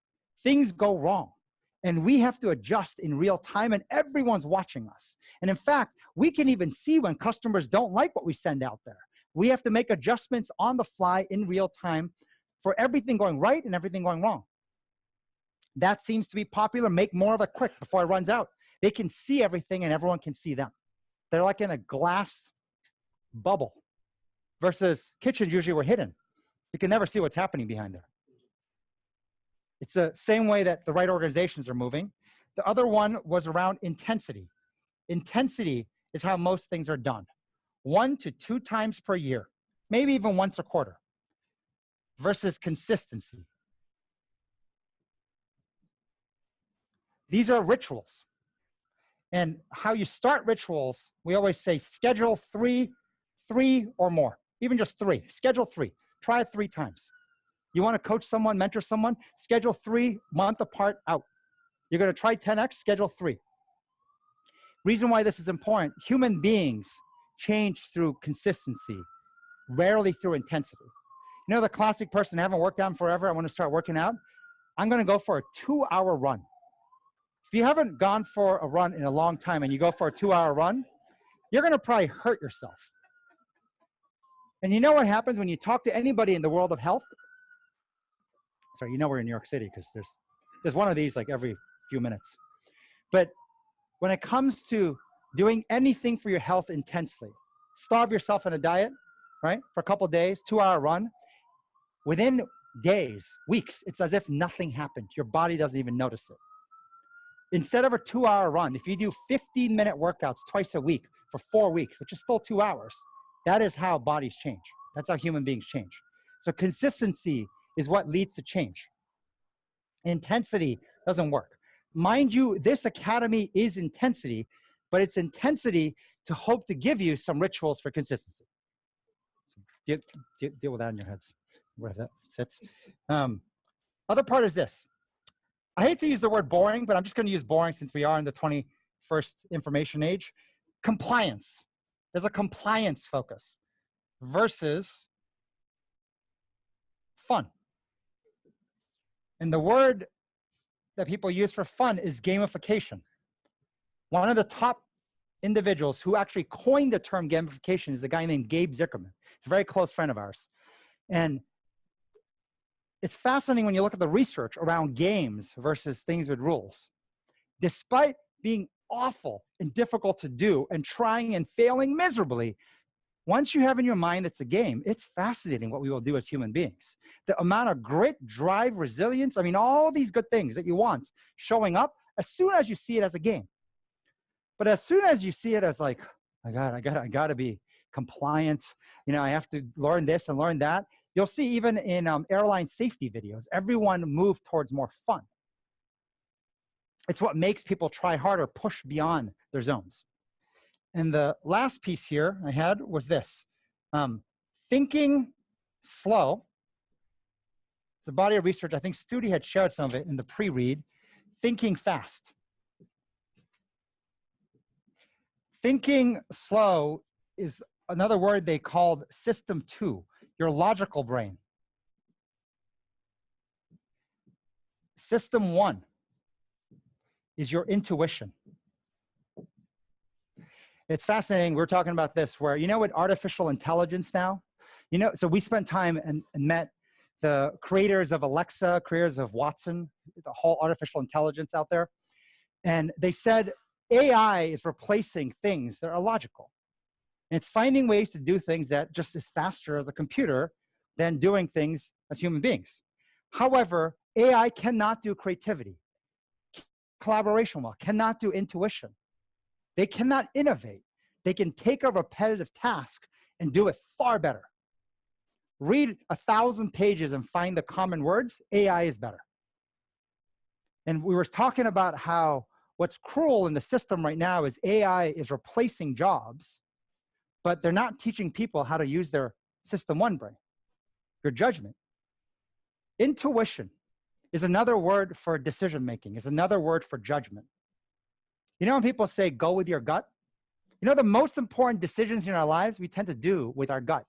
[SPEAKER 1] Things go wrong. And we have to adjust in real time, and everyone's watching us. And in fact, we can even see when customers don't like what we send out there. We have to make adjustments on the fly in real time for everything going right and everything going wrong. That seems to be popular. Make more of it quick before it runs out. They can see everything and everyone can see them. They're like in a glass bubble versus kitchens usually were hidden. You can never see what's happening behind there. It's the same way that the right organizations are moving. The other one was around intensity. Intensity is how most things are done. 1 to 2 times per year, maybe even once a quarter, versus consistency. These are rituals. And how you start rituals, we always say schedule three or more, even just 3. Schedule 3. Try it 3 times. You want to coach someone, mentor someone, schedule 3 month apart out. You're going to try 10x, schedule 3. Reason why this is important, human beings change through consistency, rarely through intensity. You know the classic person, I haven't worked out in forever, I want to start working out. I'm going to go for a 2-hour run. If you haven't gone for a run in a long time and you go for a 2-hour run, you're going to probably hurt yourself. And you know what happens when you talk to anybody in the world of health? Sorry, you know we're in New York City because there's one of these like every few minutes. But when it comes to doing anything for your health intensely, starve yourself in a diet, right? For a couple of days, 2-hour run. Within days, weeks, it's as if nothing happened. Your body doesn't even notice it. Instead of a 2-hour run, if you do 15-minute workouts twice a week for 4 weeks, which is still 2 hours, that is how bodies change. That's how human beings change. So consistency is what leads to change. Intensity doesn't work. Mind you, this academy is intensity, but it's intensity to hope to give you some rituals for consistency. Deal with that in your heads, where that sits. Other part is this. I hate to use the word boring, but I'm just going to use boring since we are in the 21st information age. Compliance. There's a compliance focus versus fun. And the word that people use for fun is gamification. One of the top individuals who actually coined the term gamification is a guy named Gabe Zickerman. He's a very close friend of ours. And it's fascinating when you look at the research around games versus things with rules. Despite being awful and difficult to do and trying and failing miserably, once you have in your mind it's a game, it's fascinating what we will do as human beings. The amount of grit, drive, resilience, I mean, all these good things that you want showing up as soon as you see it as a game. But as soon as you see it as like, I got to be compliant, you know, I have to learn this and learn that. You'll see even in airline safety videos, everyone move towards more fun. It's what makes people try harder, push beyond their zones. And the last piece here I had was this. Thinking slow. It's a body of research. I think Studi had shared some of it in the pre-read. Thinking fast. Thinking slow is another word they called system 2, your logical brain. System 1 is your intuition. It's fascinating. We're talking about this where, you know, with artificial intelligence now, you know, so we spent time and met the creators of Alexa, creators of Watson, the whole artificial intelligence out there. And they said AI is replacing things that are logical. And it's finding ways to do things that just is faster as a computer than doing things as human beings. However, AI cannot do creativity, collaboration well, cannot do intuition. They cannot innovate. They can take a repetitive task and do it far better. Read 1,000 pages and find the common words, AI is better. And we were talking about how what's cruel in the system right now is AI is replacing jobs, but they're not teaching people how to use their system 1 brain, your judgment. Intuition is another word for decision-making, is another word for judgment. You know when people say, go with your gut? You know the most important decisions in our lives we tend to do with our gut.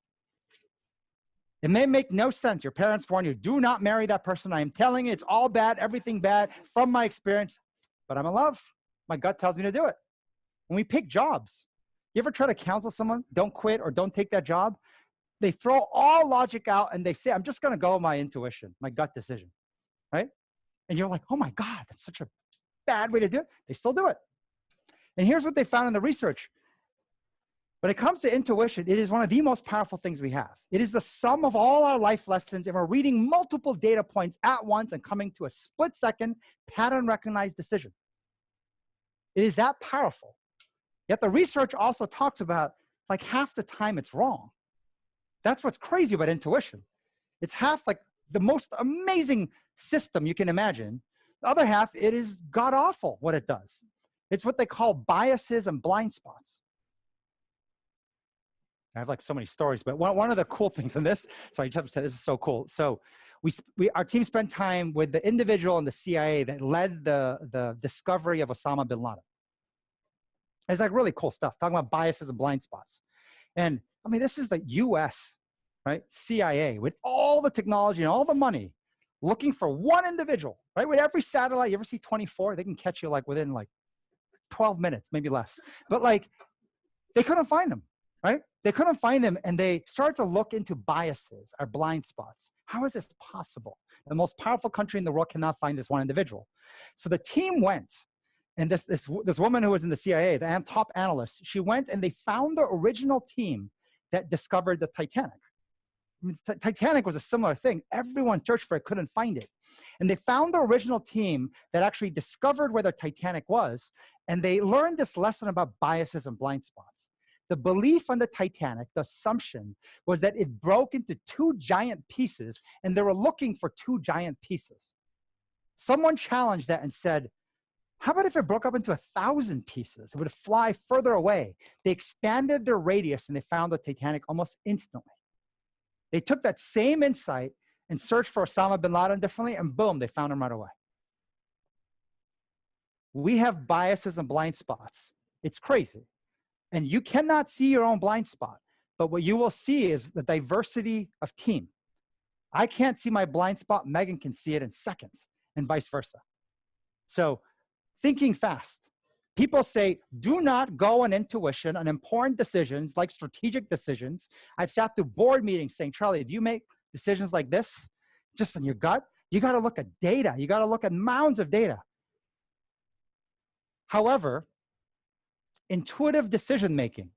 [SPEAKER 1] It may make no sense. Your parents warn you, do not marry that person. I am telling you, it's all bad, everything bad from my experience, but I'm in love. My gut tells me to do it. When we pick jobs, you ever try to counsel someone, don't quit or don't take that job? They throw all logic out and they say, I'm just going to go with my intuition, my gut decision, right? And you're like, oh my God, that's such a bad way to do it. They still do it. And here's what they found in the research. When it comes to intuition, it is one of the most powerful things we have. It is the sum of all our life lessons, and we're reading multiple data points at once and coming to a split-second pattern-recognized decision. It is that powerful. Yet the research also talks about, like, half the time it's wrong. That's what's crazy about intuition. It's half, like, the most amazing system you can imagine. The other half, it is god-awful what it does. It's what they call biases and blind spots. I have like so many stories, but one of the cool things in this, so I just have to say this is so cool. So our team spent time with the individual in the CIA that led the discovery of Osama bin Laden. It's like really cool stuff, talking about biases and blind spots. And I mean, this is the US, right? CIA with all the technology and all the money looking for one individual, right? With every satellite, you ever see 24? They can catch you like within like 12 minutes, maybe less. But like, they couldn't find them, right? They couldn't find them, and they started to look into biases or blind spots. How is this possible? The most powerful country in the world cannot find this one individual. So the team went, and this woman who was in the CIA, the top analyst, she went and they found the original team that discovered the Titanic. I mean, Titanic was a similar thing. Everyone searched for it, couldn't find it. And they found the original team that actually discovered where the Titanic was, and they learned this lesson about biases and blind spots. The belief on the Titanic, the assumption, was that it broke into two giant pieces, and they were looking for two giant pieces. Someone challenged that and said, how about if it broke up into 1,000 pieces? It would fly further away. They expanded their radius, and they found the Titanic almost instantly. They took that same insight and searched for Osama bin Laden differently, and boom, they found him right away. We have biases and blind spots. It's crazy. And you cannot see your own blind spot, but what you will see is the diversity of team. I can't see my blind spot. Meghan can see it in seconds, and vice versa. So thinking fast. People say, do not go on intuition on important decisions like strategic decisions. I've sat through board meetings saying, Charlie, do you make decisions like this just in your gut? You got to look at data. You got to look at mounds of data. However, intuitive decision-making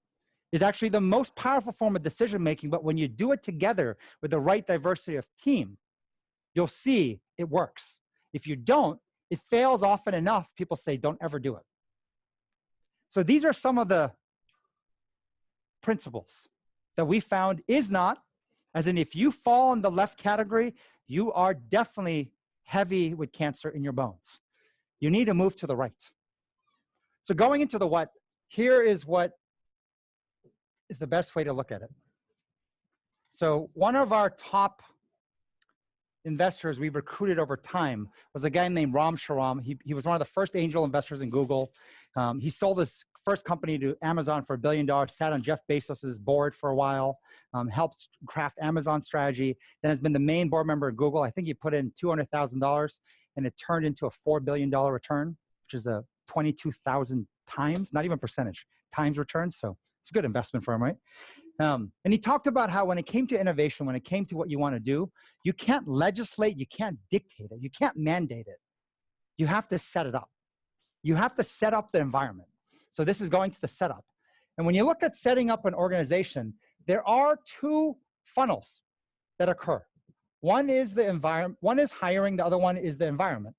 [SPEAKER 1] is actually the most powerful form of decision-making, but when you do it together with the right diversity of team, you'll see it works. If you don't, it fails often enough. People say, don't ever do it. So these are some of the principles that we found is not, as in if you fall in the left category, you are definitely heavy with cancer in your bones. You need to move to the right. So going into the what, here is what is the best way to look at it. So one of our top investors we recruited over time was a guy named Ram Shriram. He was one of the first angel investors in Google. He sold his first company to Amazon for $1 billion, sat on Jeff Bezos' board for a while, helped craft Amazon's strategy, then has been the main board member of Google. I think he put in $200,000 and it turned into a $4 billion return, which is a 22,000 times, not even percentage, times return. So it's a good investment for him, right? And he talked about how when it came to innovation, when it came to what you want to do, you can't legislate, you can't dictate it, you can't mandate it. You have to set it up. You have to set up the environment. So this is going to the setup. And when you look at setting up an organization, there are two funnels that occur. One is the environment, one is hiring, the other one is the environment.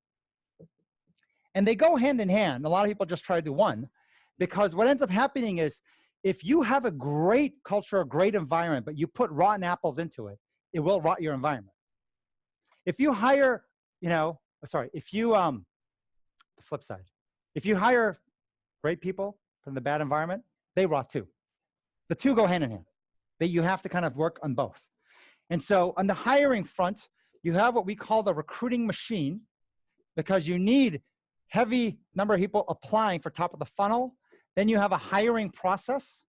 [SPEAKER 1] And they go hand in hand. A lot of people just try to do one, because what ends up happening is if you have a great culture, a great environment, but you put rotten apples into it, it will rot your environment. If you hire, the flip side, if you hire great people from the bad environment, they rot too. The two go hand in hand. You have to kind of work on both. And so on the hiring front, you have what we call the recruiting machine, because you need heavy number of people applying for top of the funnel. Then you have a hiring process.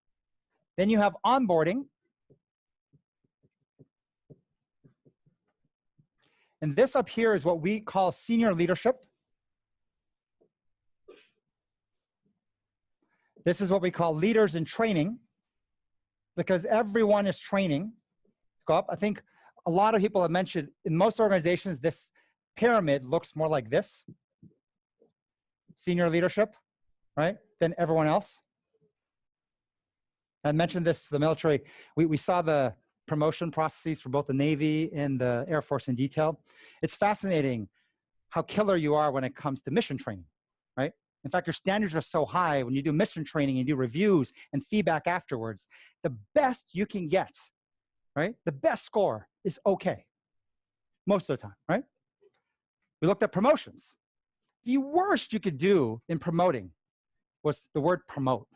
[SPEAKER 1] Then you have onboarding. And this up here is what we call senior leadership. This is what we call leaders in training, because everyone is training. Go up. I think a lot of people have mentioned in most organizations, this pyramid looks more like this. Senior leadership, right? Than everyone else. I mentioned this to the military. We saw the promotion processes for both the Navy and the Air Force in detail. It's fascinating how killer you are when it comes to mission training, right? In fact, your standards are so high when you do mission training and do reviews and feedback afterwards, the best you can get, right? The best score is okay, most of the time, right? We looked at promotions. The worst you could do in promoting was the word promote.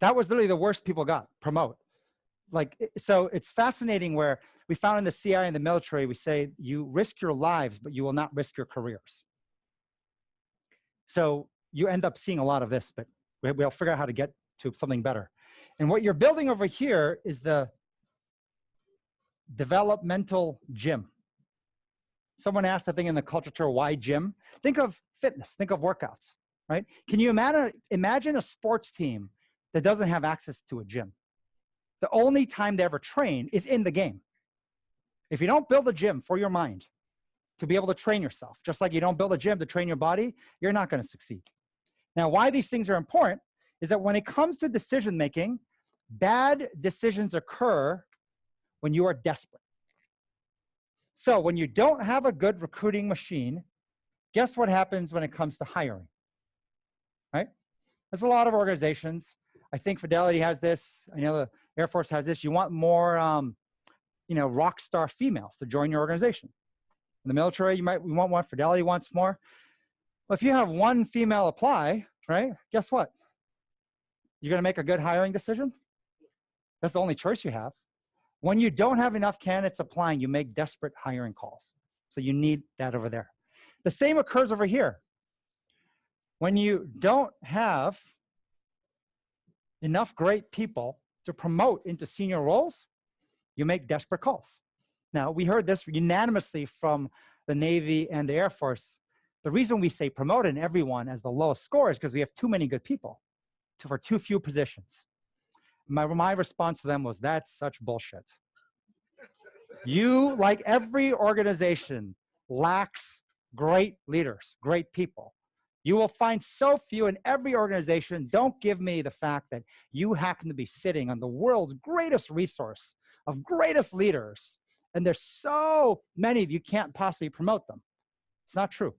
[SPEAKER 1] That was literally the worst people got, promote. So it's fascinating where we found in the CIA and the military, we say you risk your lives, but you will not risk your careers. So you end up seeing a lot of this, but we'll figure out how to get to something better. And what you're building over here is the developmental gym. Someone asked, I think in the culture tour, why gym? Think of fitness, think of workouts, right? Can you imagine a sports team that doesn't have access to a gym? The only time they ever train is in the game. If you don't build a gym for your mind to be able to train yourself, just like you don't build a gym to train your body, you're not going to succeed. Now, why these things are important is that when it comes to decision making, bad decisions occur when you are desperate. So when you don't have a good recruiting machine, guess what happens when it comes to hiring, right? There's a lot of organizations. I think Fidelity has this. I know the Air Force has this. You want more, rock star females to join your organization. In the military, we want one. Fidelity wants more. Well, if you have one female apply, right, guess what? You're going to make a good hiring decision? That's the only choice you have. When you don't have enough candidates applying, you make desperate hiring calls. So you need that over there. The same occurs over here. When you don't have enough great people to promote into senior roles, you make desperate calls. Now, we heard this unanimously from the Navy and the Air Force. The reason we say promote in everyone as the lowest score is because we have too many good people for too few positions. My response to them was, that's such bullshit. You, like every organization, lacks great leaders, great people. You will find so few in every organization. Don't give me the fact that you happen to be sitting on the world's greatest resource of greatest leaders, and there's so many of you can't possibly promote them. It's not true.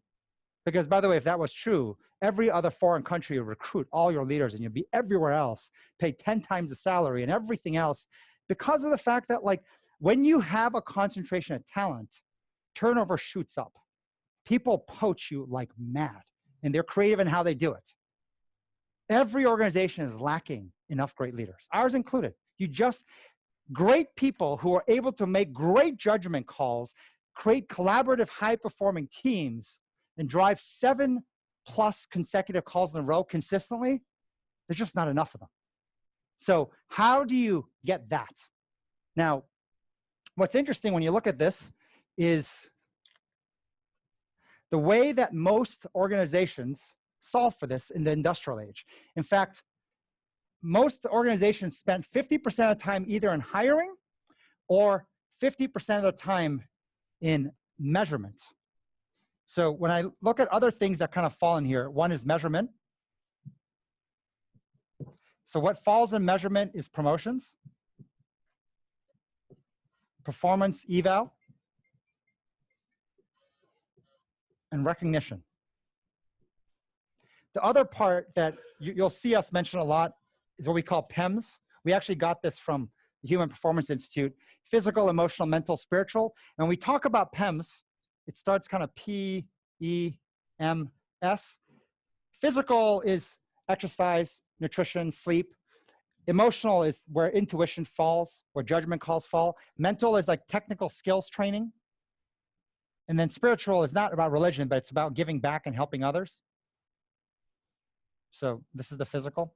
[SPEAKER 1] Because, by the way, if that was true, every other foreign country would recruit all your leaders and you'd be everywhere else, pay 10 times the salary and everything else, because of the fact that, like, when you have a concentration of talent, turnover shoots up. People poach you like mad, and they're creative in how they do it. Every organization is lacking enough great leaders, ours included. Great people who are able to make great judgment calls, create collaborative, high-performing teams, and drive 7+ consecutive calls in a row consistently, there's just not enough of them. So how do you get that? Now, what's interesting when you look at this is the way that most organizations solve for this in the industrial age. In fact, most organizations spent 50% of the time either in hiring or 50% of the time in measurement. So when I look at other things that kind of fall in here, one is measurement. So what falls in measurement is promotions, performance eval, and recognition. The other part that you'll see us mention a lot is what we call PEMS. We actually got this from the Human Performance Institute: physical, emotional, mental, spiritual. And when we talk about PEMS, it starts kind of P, E, M, S. Physical is exercise, nutrition, sleep. Emotional is where intuition falls, where judgment calls fall. Mental is like technical skills training. And then spiritual is not about religion, but it's about giving back and helping others. So this is the physical.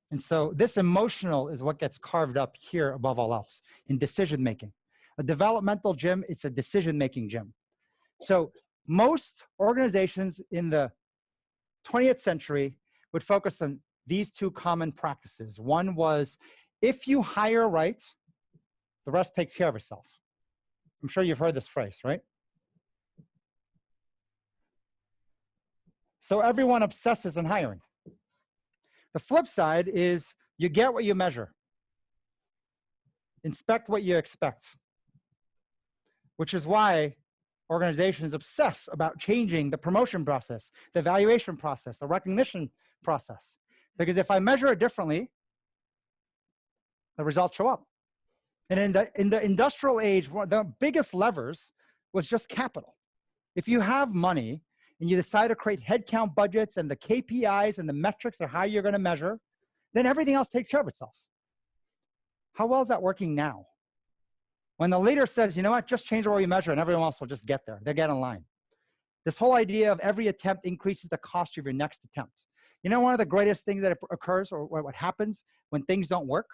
[SPEAKER 1] And so this emotional is what gets carved up here above all else in decision making. A developmental gym, it's a decision making gym. So most organizations in the 20th century would focus on these two common practices. One was, if you hire right, the rest takes care of itself. I'm sure you've heard this phrase, right? So everyone obsesses on hiring. The flip side is you get what you measure. Inspect what you expect. Which is why organizations obsess about changing the promotion process, the evaluation process, the recognition process. Because if I measure it differently, the results show up. And in the industrial age, one of the biggest levers was just capital. If you have money and you decide to create headcount budgets and the KPIs and the metrics of how you're going to measure, then everything else takes care of itself. How well is that working now? When the leader says, you know what, just change the way you measure and everyone else will just get there. They'll get in line. This whole idea of every attempt increases the cost of your next attempt. You know, one of the greatest things that occurs, or what happens when things don't work?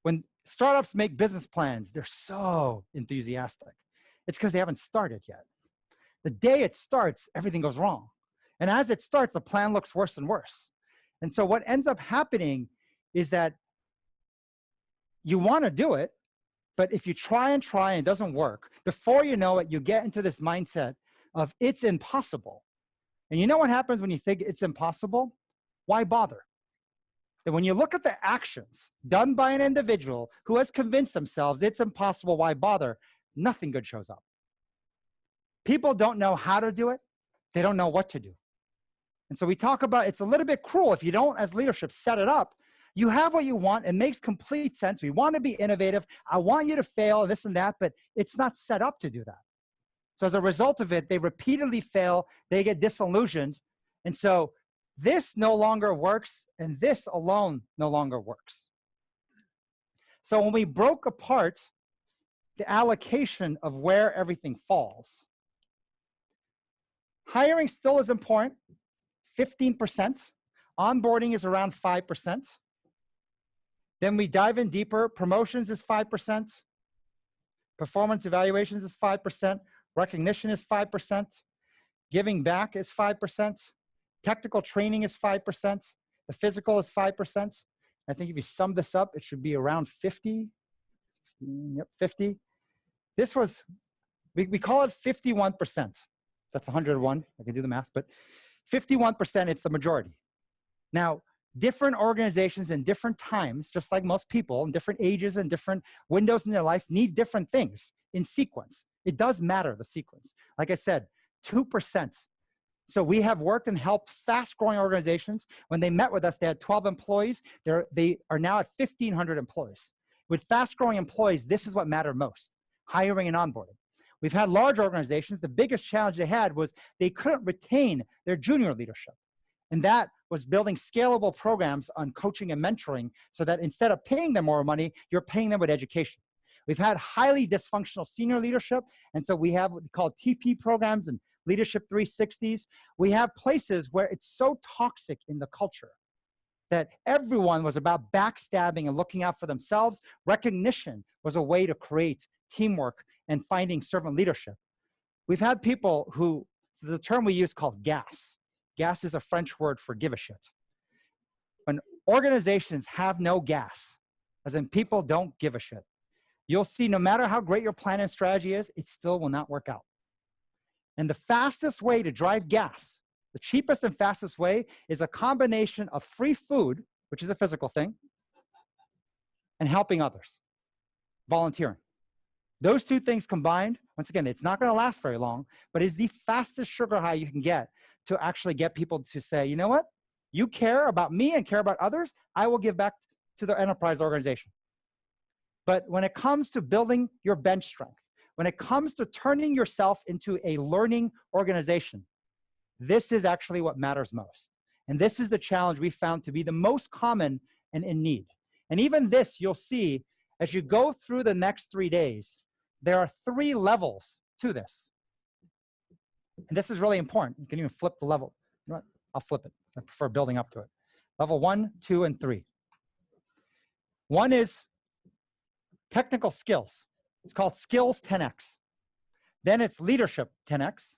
[SPEAKER 1] When startups make business plans, they're so enthusiastic. It's because they haven't started yet. The day it starts, everything goes wrong. And as it starts, the plan looks worse and worse. And so what ends up happening is that you want to do it, but if you try and it doesn't work, before you know it, you get into this mindset of it's impossible. And you know what happens when you think it's impossible? Why bother? And when you look at the actions done by an individual who has convinced themselves it's impossible, why bother? Nothing good shows up. People don't know how to do it. They don't know what to do. And so we talk about, it's a little bit cruel if you don't, as leadership, set it up. You have what you want. It makes complete sense. We want to be innovative. I want you to fail, this and that, but it's not set up to do that. So as a result of it, they repeatedly fail. They get disillusioned. And so this no longer works, and this alone no longer works. So when we broke apart the allocation of where everything falls, hiring still is important, 15%. Onboarding is around 5%. Then we dive in deeper. Promotions is 5%. Performance evaluations is 5%. Recognition is 5%. Giving back is 5%. Technical training is 5%. The physical is 5%. I think if you sum this up, it should be around 50. Yep, 50. This was, we call it 51%. That's 101. I can do the math, but 51%, it's the majority. Now, different organizations in different times, just like most people in different ages and different windows in their life, need different things in sequence. It does matter, the sequence. Like I said, 2%. So we have worked and helped fast-growing organizations. When they met with us, they had 12 employees. They are now at 1,500 employees. With fast-growing employees, this is what mattered most, hiring and onboarding. We've had large organizations. The biggest challenge they had was they couldn't retain their junior leadership. And that was building scalable programs on coaching and mentoring so that instead of paying them more money, you're paying them with education. We've had highly dysfunctional senior leadership. And so we have what we call TP programs and leadership 360s. We have places where it's so toxic in the culture that everyone was about backstabbing and looking out for themselves. Recognition was a way to create teamwork and finding servant leadership. We've had people who, so the term we use called gas. Gas is a French word for give a shit. When organizations have no gas, as in people don't give a shit, you'll see no matter how great your plan and strategy is, it still will not work out. And the fastest way to drive gas, the cheapest and fastest way, is a combination of free food, which is a physical thing, and helping others, volunteering. Those two things combined, once again, it's not going to last very long, but it's the fastest sugar high you can get to actually get people to say, you know what? You care about me and care about others, I will give back to the enterprise organization. But when it comes to building your bench strength, when it comes to turning yourself into a learning organization, this is actually what matters most. And this is the challenge we found to be the most common and in need. And even this, you'll see, as you go through the next 3 days, there are 3 levels to this. And this is really important. You can even flip the level. You know what? I'll flip it. I prefer building up to it. Level 1, 2, and 3. 1 is technical skills. It's called skills 10x. Then it's leadership 10x.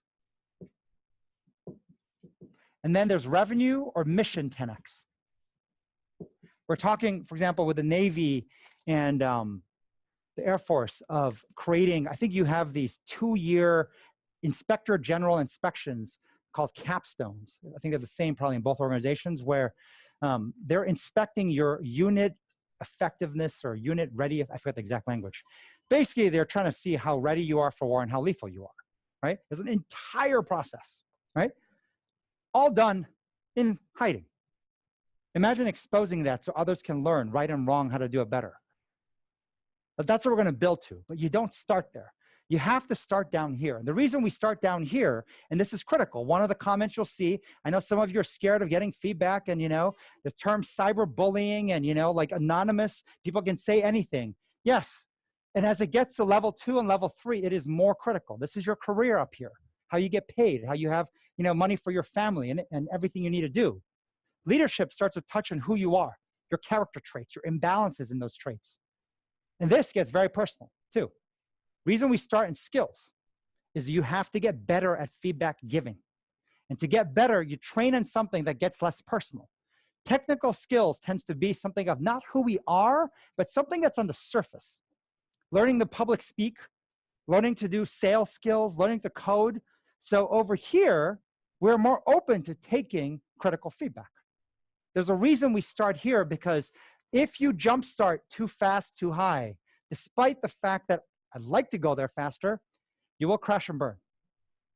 [SPEAKER 1] And then there's revenue or mission 10x. We're talking, for example, with the Navy and the Air Force of creating, I think you have these 2-year Inspector General inspections called capstones. I think they're the same probably in both organizations, where they're inspecting your unit effectiveness or unit ready, I forget the exact language. Basically, they're trying to see how ready you are for war and how lethal you are, right? There's an entire process, right? All done in hiding. Imagine exposing that so others can learn right and wrong, how to do it better. But that's what we're going to build to, but you don't start there. You have to start down here. And the reason we start down here, and this is critical, one of the comments you'll see, I know some of you are scared of getting feedback and, you know, the term cyberbullying and, you know, like anonymous, people can say anything. Yes. And as it gets to level 2 and level 3, it is more critical. This is your career up here. how you get paid, how you have, money for your family and everything you need to do. Leadership starts with touch on who you are, your character traits, your imbalances in those traits. And this gets very personal too. Reason we start in skills is you have to get better at feedback giving. And to get better, you train in something that gets less personal. Technical skills tends to be something of not who we are, but something that's on the surface. Learning to public speak, learning to do sales skills, learning to code. So over here, we're more open to taking critical feedback. There's a reason we start here, because if you jumpstart too fast, too high, despite the fact that I'd like to go there faster, you will crash and burn.